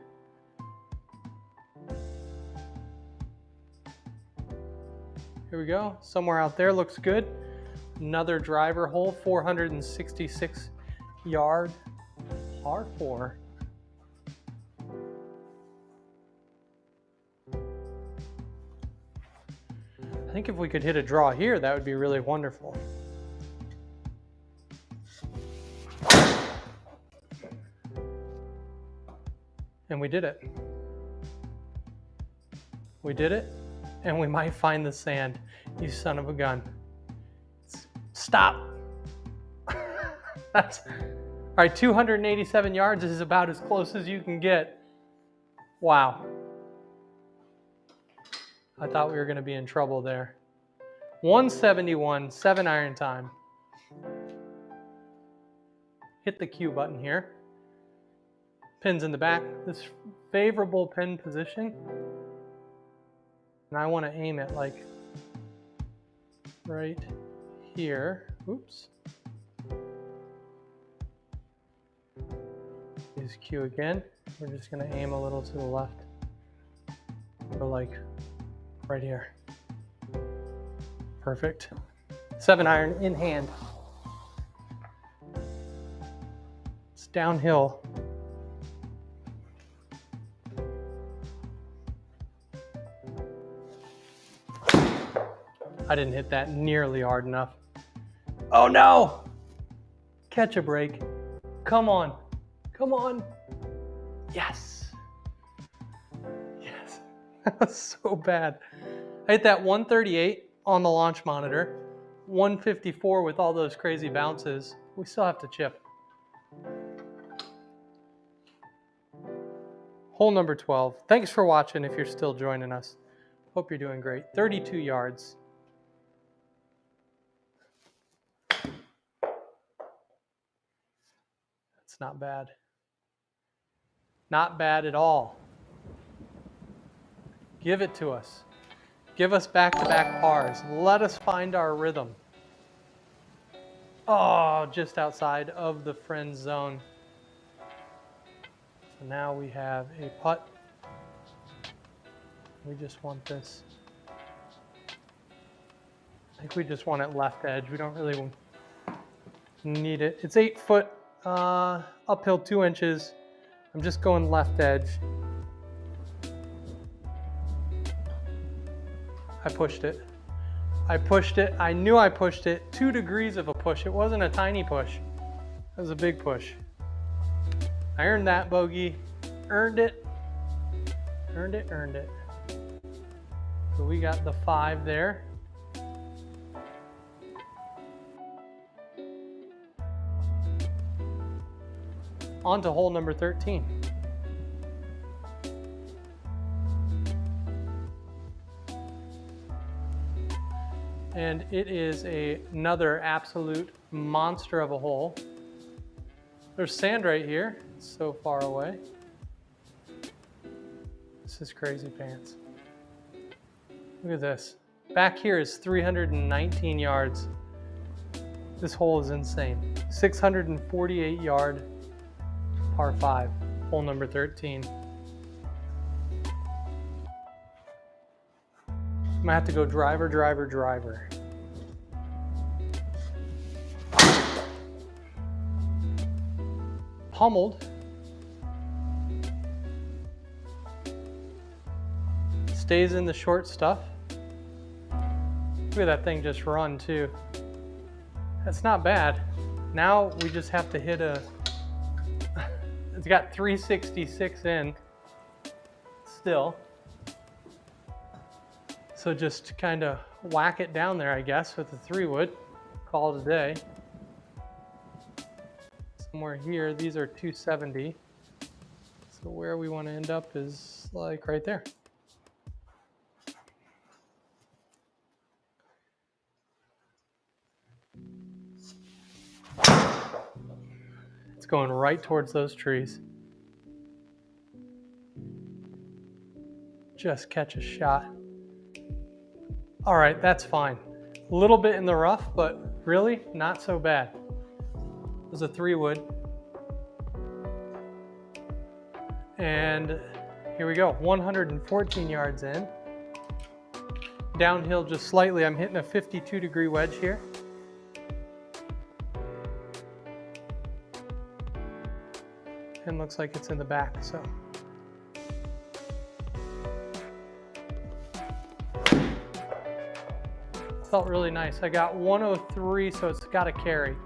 Here we go. Somewhere out there looks good. Another driver hole, 466 yard par 4. I think if we could hit a draw here, that would be really wonderful. And we did it. We did it, and we might find the sand. You son of a gun. Stop. That's all right. 287 yards is about as close as you can get. Wow. I thought we were going to be in trouble there. 171, 7-iron time. Hit the Q button here. Pins in the back. This favorable pin position. And I want to aim it like right here. Oops. Use Q again. We're just going to aim a little to the left. Go like right here. Perfect. 7-iron in hand. It's downhill. I didn't hit that nearly hard enough. Oh no! Catch a break. Come on. Come on. Yes. Yes. That was so bad. I hit that 138 on the launch monitor. 154 with all those crazy bounces. We still have to chip. Hole number 12. Thanks for watching if you're still joining us. Hope you're doing great. 32 yards. That's not bad. Not bad at all. Give it to us. Give us back-to-back pars. Let us find our rhythm. Oh, just outside of the friend zone. So now we have a putt. We just want this. I think we just want it left edge. We don't really need it. It's 8 foot, uphill 2 inches. I'm just going left edge. I pushed it. I pushed it. I knew I pushed it. 2 degrees of a push. It wasn't a tiny push. It was a big push. I earned that bogey. Earned it. Earned it, earned it. So we got the 5 there. On to hole number 13. And it is another absolute monster of a hole. There's sand right here. It's so far away. This is crazy pants. Look at this. Back here is 319 yards. This hole is insane. 648 yard par 5, hole number 13. I'm gonna have to go driver, driver, driver. Pummeled. Stays in the short stuff. Look at that thing just run too. That's not bad. Now we just have to hit a, it's got 366 in still. So just kind of whack it down there, I guess, with the 3-wood. Call it a day. Somewhere here, these are 270. So So where we want to end up is like right there. It's going right towards those trees. Just catch a shot. All right, that's fine. A little bit in the rough, but really not so bad. It was a 3-wood. And here we go, 114 yards in. Downhill just slightly, I'm hitting a 52-degree wedge here. And looks like it's in the back, so. Felt really nice. I got 103, so it's got to carry.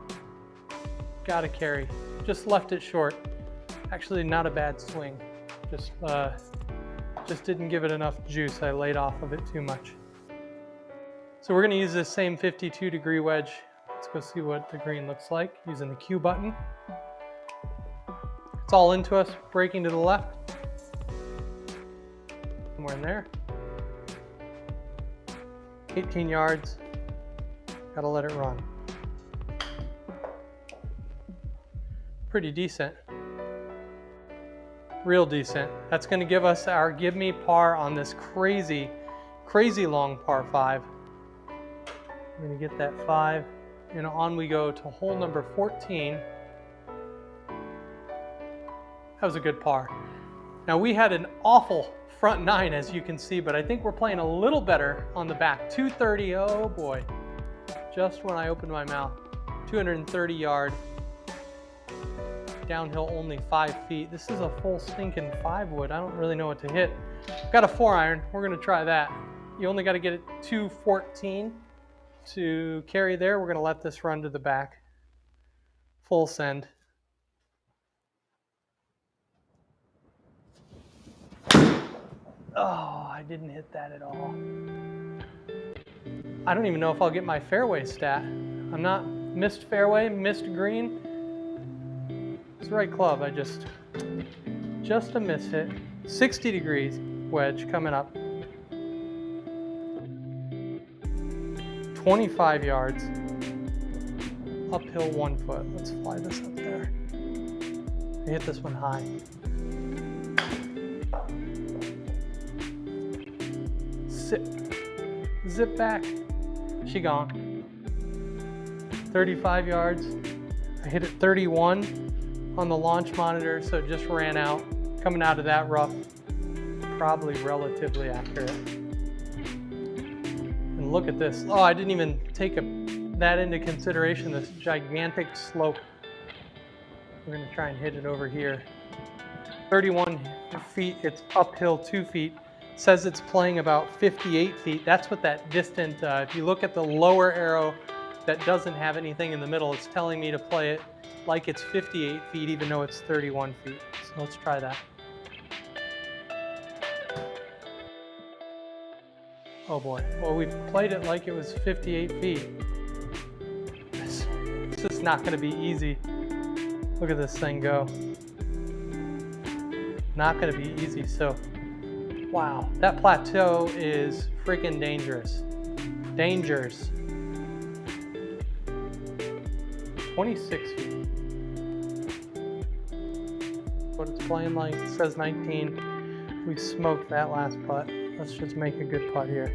Got to carry. Just left it short. Actually, not a bad swing. Just didn't give it enough juice. I laid off of it too much. So we're going to use this same 52-degree wedge. Let's go see what the green looks like using the Q button. It's all into us, braking to the left. Somewhere in there. 18 yards. Gotta let it run. Pretty decent. Real decent. That's going to give us our give me par on this crazy, crazy long par 5. I'm going to get that 5, and on we go to hole number 14. That was a good par. Now we had an awful front 9, as you can see, but I think we're playing a little better on the back. 230, oh boy. Just when I opened my mouth. 230 yard. Downhill only 5 feet. This is a full stinking 5-wood. I don't really know what to hit. Got a 4-iron. We're gonna try that. You only gotta get it 214 to carry there. We're gonna let this run to the back. Full send. Oh, I didn't hit that at all. I don't even know if I'll get my fairway stat. I'm not missed fairway, missed green. It's the right club. I just a miss hit. 60 degrees wedge coming up. 25 yards. Uphill 1 foot. Let's fly this up there. I hit this one high. Zip back. She gone. 35 yards. I hit it 31 on the launch monitor, so it just ran out. Coming out of that rough, probably relatively accurate. And look at this. Oh, I didn't even take that into consideration, this gigantic slope. We're gonna try and hit it over here. 31 feet, it's uphill 2 feet. Says it's playing about 58 feet. That's what that distant, if you look at the lower arrow that doesn't have anything in the middle, it's telling me to play it like it's 58 feet, even though it's 31 feet. So let's try that. Oh boy. Well, we played it like it was 58 feet. It's just not gonna be easy. Look at this thing go. Not gonna be easy, so. Wow, that plateau is freaking dangerous. Dangers. 26 feet. What it's playing like, it says 19. We smoked that last putt. Let's just make a good putt here.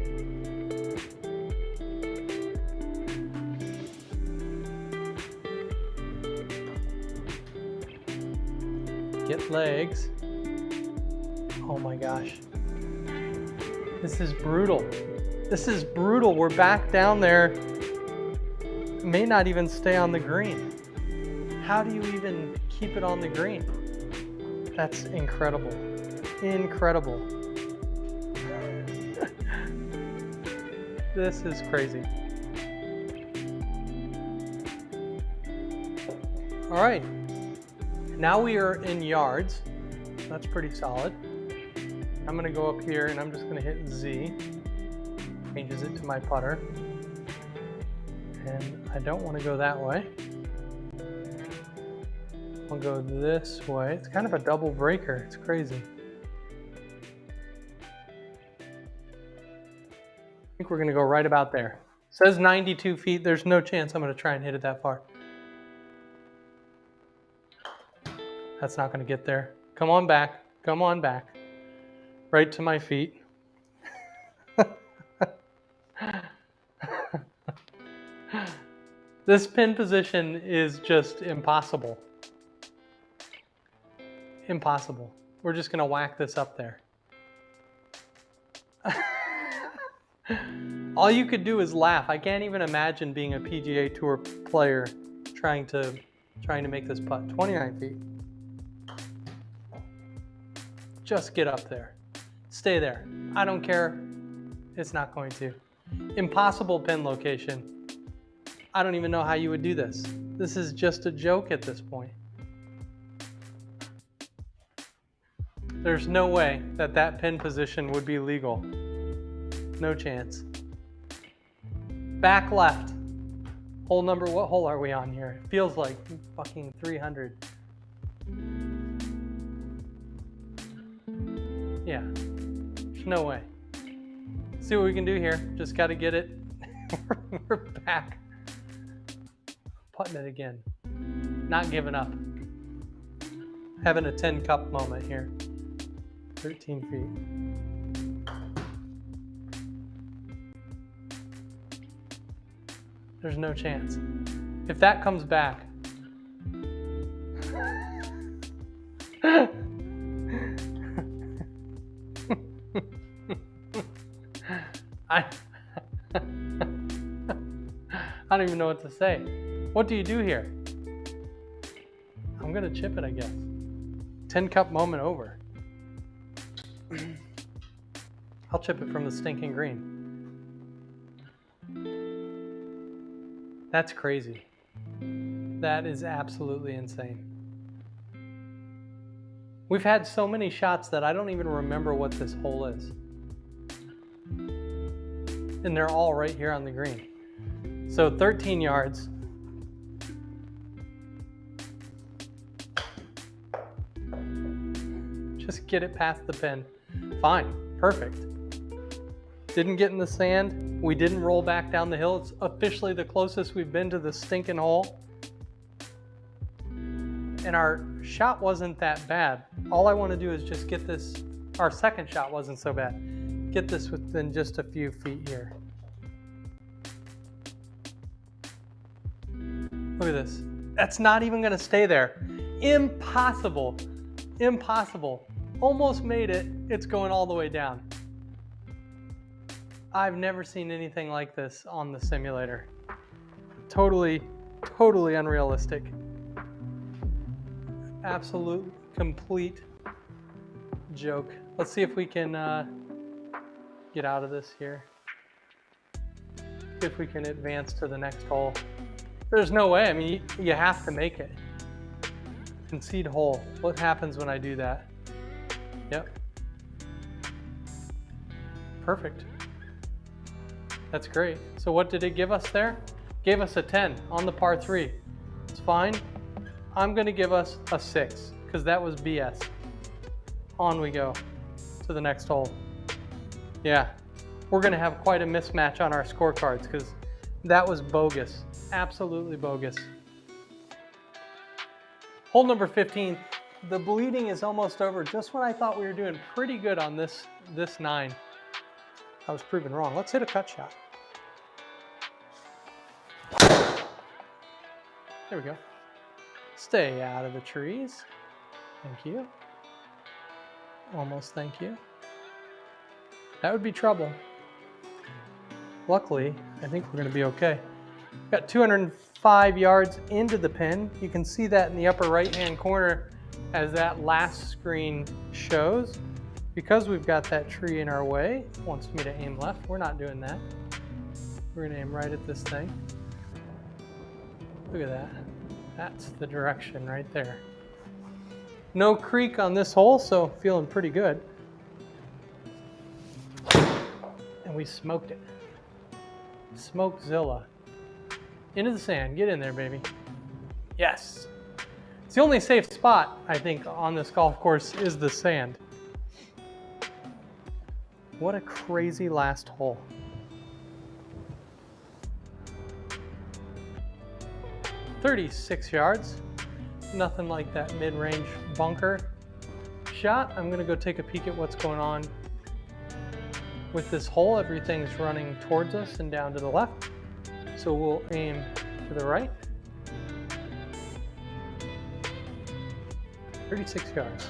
Get legs. Oh my gosh. This is brutal. This is brutal. We're back down there. May not even stay on the green. How do you even keep it on the green? That's incredible. Incredible. This is crazy. All right. Now we are in yards. That's pretty solid. I'm gonna go up here and I'm just gonna hit Z. Changes it to my putter. And I don't want to go that way. I I'll go this way. It's kind of a double breaker. It's crazy. I think we're gonna go right about there. It says 92 feet. There's no chance I'm gonna try and hit it that far. That's not gonna get there. Come on back, come on back. Right to my feet. This pin position is just impossible. Impossible. We're just gonna whack this up there. All you could do is laugh. I can't even imagine being a PGA Tour player trying to make this putt. 29 feet. Just get up there. Stay there. I don't care. It's not going to. Impossible pin location. I don't even know how you would do this. This is just a joke at this point. There's no way that that pin position would be legal. No chance. Back left. Hole number, what hole are we on here? It feels like fucking 300. Yeah, there's no way. See what we can do here. Just got to get it. We're back. Putting it again. Not giving up. Having a 10 cup moment here. 13 feet. There's no chance. If that comes back. I don't even know what to say. What do you do here? I'm gonna chip it, I guess. 10 cup moment over. I'll chip it from the stinking green. That's crazy. That is absolutely insane. We've had so many shots that I don't even remember what this hole is. And they're all right here on the green. So 13 yards. Just get it past the pin. Fine, perfect. Didn't get in the sand. We didn't roll back down the hill. It's officially the closest we've been to the stinking hole. And our shot wasn't that bad. All I want to do is just get this, our second shot wasn't so bad. Get this within just a few feet here. Look at this. That's not even going to stay there. Impossible. Impossible. Almost made it. It's going all the way down. I've never seen anything like this on the simulator. Totally, totally unrealistic. Absolute, complete joke. Let's see if we can get out of this here. See if we can advance to the next hole. There's no way. I mean, you have to make it. Concede hole. What happens when I do that? Yep. Perfect. That's great. So what did it give us there? Gave us a 10 on the par 3. It's fine. I'm going to give us a 6 because that was BS. On we go to the next hole. Yeah, we're going to have quite a mismatch on our scorecards because that was bogus. Absolutely bogus. Hole number 15. The bleeding is almost over. Just when I thought we were doing pretty good on this 9. I was proven wrong. Let's hit a cut shot. There we go. Stay out of the trees. Thank you. Almost thank you. That would be trouble. Luckily, I think we're going to be okay. Got 205 yards into the pin. You can see that in the upper right-hand corner as that last screen shows. Because we've got that tree in our way, it wants me to aim left. We're not doing that. We're going to aim right at this thing. Look at that. That's the direction right there. No creek on this hole, so feeling pretty good. And we smoked it. Smokezilla. Into the sand. Get in there, baby. Yes. It's the only safe spot, I think, on this golf course is the sand. What a crazy last hole. .36 yards. Nothing like that mid-range bunker shot. I'm gonna go take a peek at what's going on with this hole. Everything's running towards us and down to the left. So we'll aim to the right. 36 yards.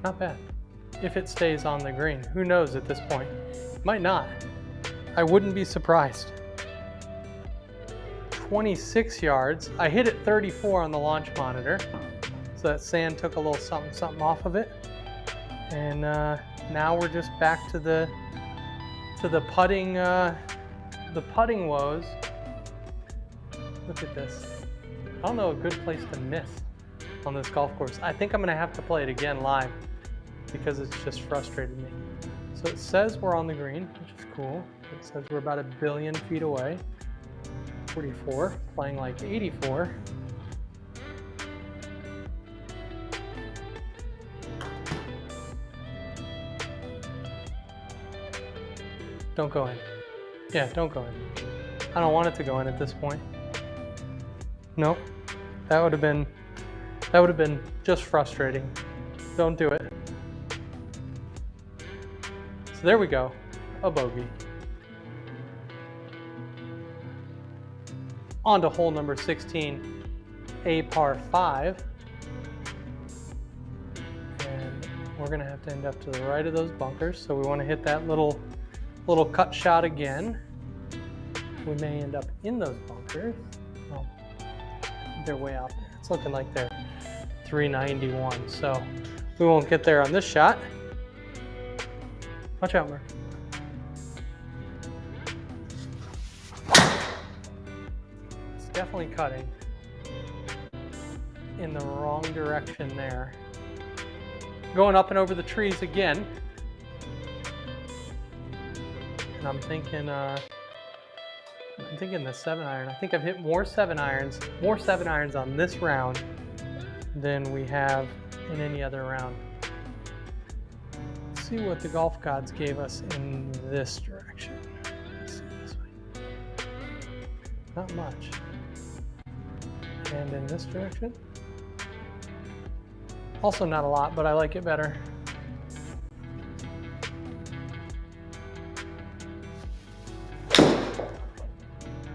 Not bad. If it stays on the green. Who knows at this point? Might not. I wouldn't be surprised. 26 yards. I hit it 34 on the launch monitor. So that sand took a little something off of it. And now we're just back to the putting woes. Look at this. I don't know a good place to miss on this golf course. I think I'm gonna have to play it again live because it's just frustrated me. So it says we're on the green, which is cool. It says we're about 1 billion feet away. 44, playing like 84. Don't go in. Yeah, don't go in. I don't want it to go in at this point. Nope. That would have been just frustrating. Don't do it. So there we go. A bogey. On to hole number 16, a par 5. And we're gonna have to end up to the right of those bunkers. So we wanna hit that little cut shot again. We may end up in those bunkers. Oh, they're way out there. It's looking like they're 391. So we won't get there on this shot. Watch out, Mark. It's definitely cutting in the wrong direction there. Going up and over the trees again. And I'm thinking the 7-iron. I think I've hit more 7-irons on this round than we have in any other round. Let's see what the golf gods gave us in this direction. Let's see this way. Not much. And in this direction? Also not a lot, but I like it better.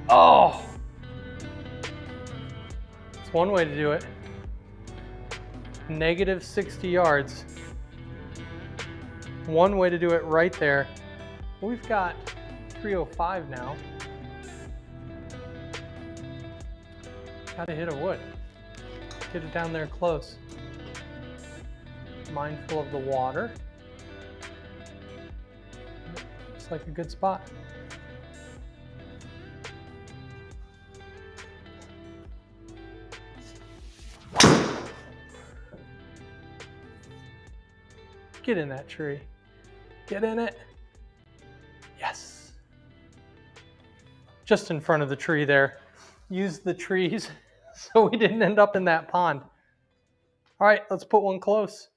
Oh! It's one way to do it. Negative 60 yards. One way to do it right there. We've got 305 now. Gotta hit a wood. Get it down there close. Mindful of the water. Looks like a good spot. Get in that tree. Get in it. Yes. Just in front of the tree there. Use the trees so we didn't end up in that pond. All right, let's put one close.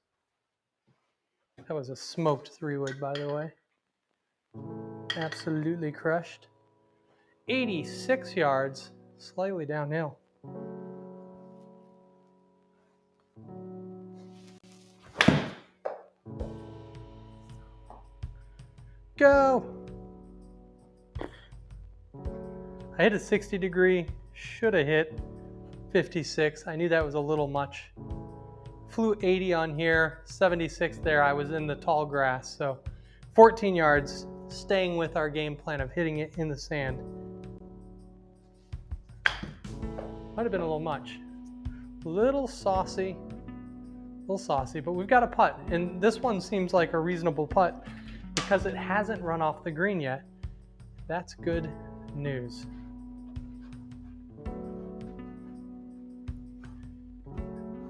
That was a smoked 3-wood, by the way. Absolutely crushed. 86 yards, slightly downhill. Go! I hit a 60 degree, should have hit 56. I knew that was a little much. Flew 80 on here, 76 there. I was in the tall grass, so 14 yards, staying with our game plan of hitting it in the sand. Might have been a little much. Little saucy, but we've got a putt, and this one seems like a reasonable putt because it hasn't run off the green yet. That's good news.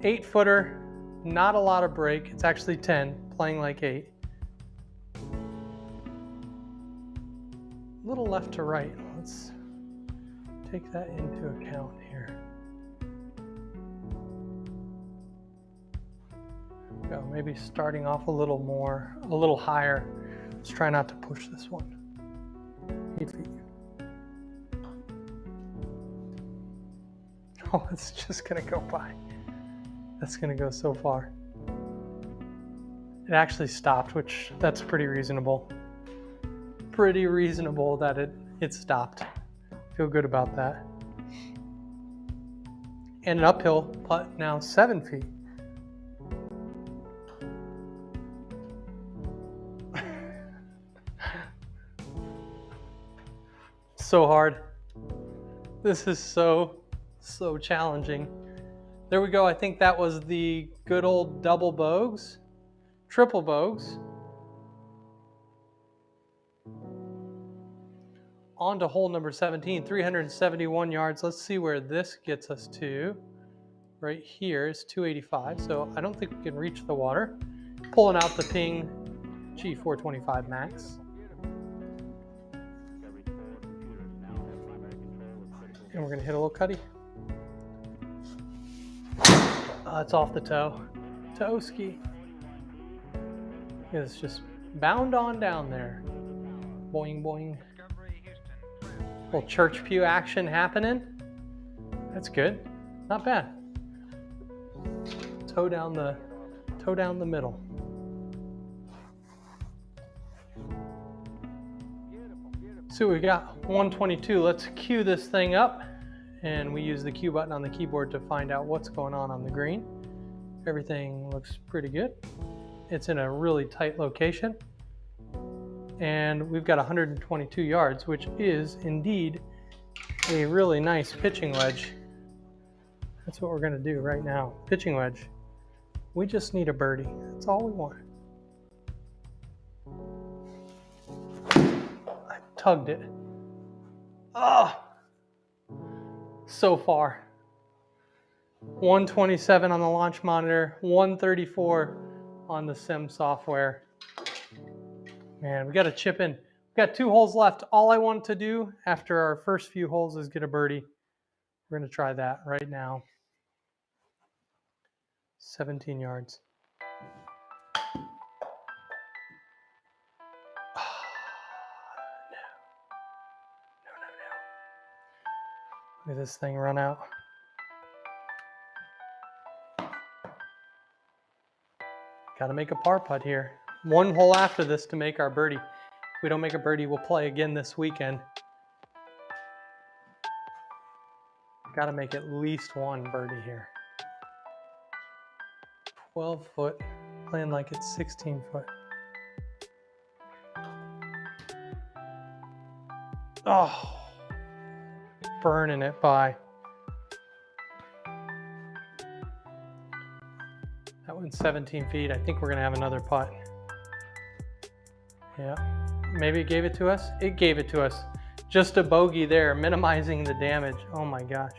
Eight-footer, not a lot of break. It's actually 10, playing like 8. A little left to right. Let's take that into account here. Go, maybe starting off a little higher. Let's try not to push this one. 8 feet. Oh, it's just gonna go by. That's gonna go so far. It actually stopped, which that's pretty reasonable. Pretty reasonable that it stopped. Feel good about that. And an uphill putt now 7 feet. So hard. This is so challenging. There we go. I think that was the good old double bogeys, triple bogeys. On to hole number 17, 371 yards. Let's see where this gets us to. Right here is 285, so I don't think we can reach the water. Pulling out the Ping G425 Max. And we're gonna hit a little cutty. It's off the toe. Toe ski. It's just bound on down there. Boing, boing. Little church pew action happening. That's good. Not bad. Toe down the middle. So we got 122. Let's cue this thing up, and we use the cue button on the keyboard to find out what's going on the green. Everything looks pretty good. It's in a really tight location, and we've got 122 yards, which is indeed a really nice pitching wedge. That's what we're going to do right now. Pitching wedge. We just need a birdie. That's all we want. I tugged it. Oh, so far. 127 on the launch monitor, 134 on the sim software. Man, we got to chip in. We've got 2 holes left. All I want to do after our first few holes is get a birdie. We're going to try that right now. 17 yards. No. Look at this thing run out. Got to make a par putt here. 1 hole after this to make our birdie. If we don't make a birdie, we'll play again this weekend. Got to make at least 1 birdie here. 12 foot, playing like it's 16 foot. Oh, burning it by. That went 17 feet. I think we're gonna have another putt. Yeah, maybe it gave it to us. It gave it to us. Just a bogey there, minimizing the damage. Oh my gosh.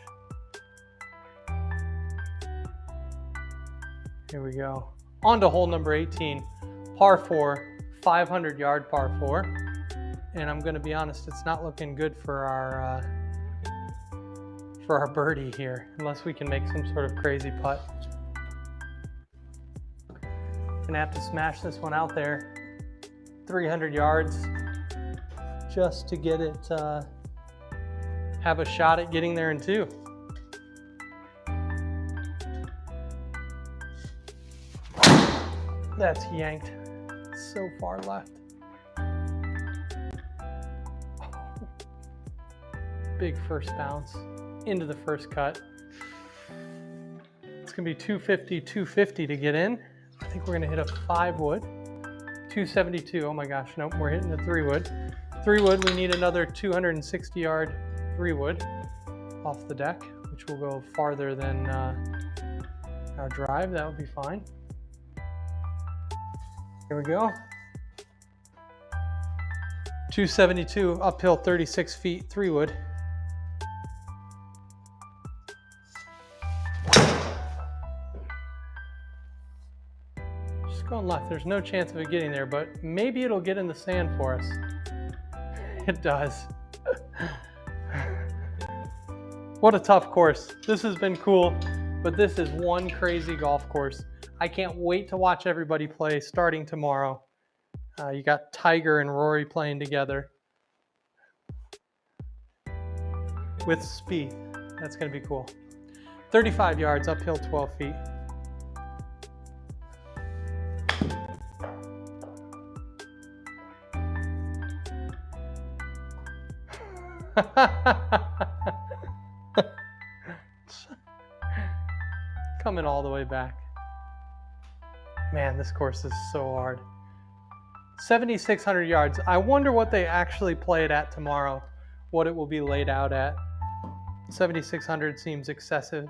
Here we go. On to hole number 18, par 4, 500 yard par 4. And I'm gonna be honest, it's not looking good for our birdie here, unless we can make some sort of crazy putt. Gonna have to smash this one out there. 300 yards just to get it, have a shot at getting there in 2. That's yanked. So far left. Oh. Big first bounce into the first cut. It's gonna be 250, 250 to get in. I think we're gonna hit a 5 wood. 272, oh my gosh, nope, we're hitting a 3 wood. 3 wood, we need another 260 yard 3 wood off the deck, which will go farther than our drive. That would be fine. Here we go. 272, uphill 36 feet, 3 wood. Just going left. There's no chance of it getting there, but maybe it'll get in the sand for us. It does. What a tough course. This has been cool, but this is one crazy golf course. I can't wait to watch everybody play starting tomorrow. You got Tiger and Rory playing together with Spieth. That's going to be cool. 35 yards, uphill 12 feet. Coming all the way back. Man, this course is so hard. 7,600 yards. I wonder what they actually play it at tomorrow, what it will be laid out at. 7,600 seems excessive.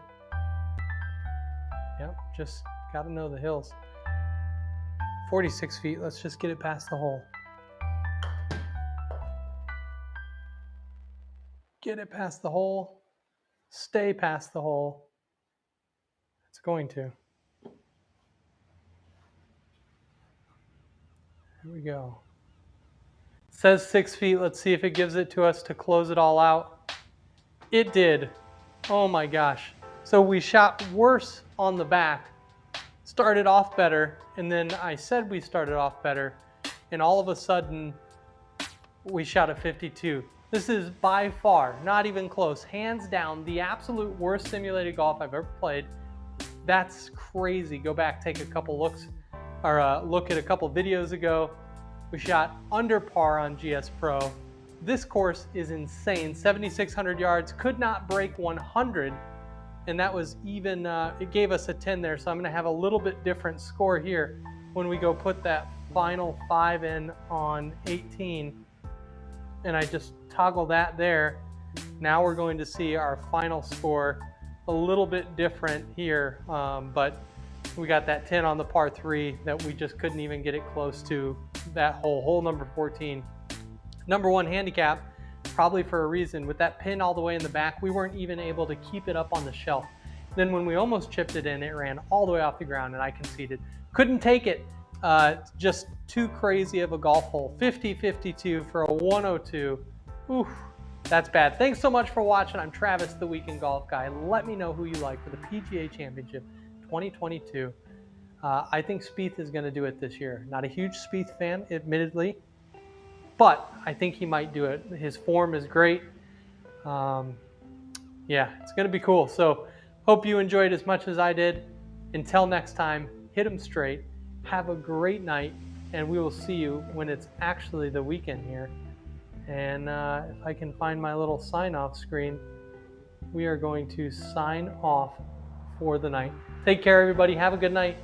Yep, just got to know the hills. 46 feet, let's just get it past the hole. Get it past the hole. Stay past the hole. It's going to. Here we go. It says 6 feet. Let's see if it gives it to us to close it all out. It did. Oh my gosh. So we shot worse on the back. Started off better, and then I said we started off better, and all of a sudden we shot a 52. This is by far, not even close, hands down, the absolute worst simulated golf I've ever played. That's crazy. Go back, take a couple looks, or look at a couple videos ago. We shot under par on GSPro. This course is insane. 7,600 yards, could not break 100, and that was even, it gave us a 10 there, so I'm gonna have a little bit different score here when we go put that final 5 in on 18. And I just toggle that there. Now we're going to see our final score a little bit different here, but we got that 10 on the par 3 that we just couldn't even get it close to that hole number 14. Number 1 handicap, probably for a reason. With that pin all the way in the back, we weren't even able to keep it up on the shelf. Then when we almost chipped it in, it ran all the way off the ground and I conceded. Couldn't take it. Just too crazy of a golf hole. 50-52 for a 102. Oof, that's bad. Thanks so much for watching. I'm Travis, the Weekend Golf Guy. Let me know who you like for the PGA Championship 2022. I think Spieth is going to do it this year. Not a huge Spieth fan, admittedly, but I think he might do it. His form is great. Yeah, it's going to be cool. So hope you enjoyed as much as I did. Until next time, hit 'em straight. Have a great night, and we will see you when it's actually the weekend here. And if I can find my little sign-off screen, we are going to sign off for the night. Take care, everybody. Have a good night.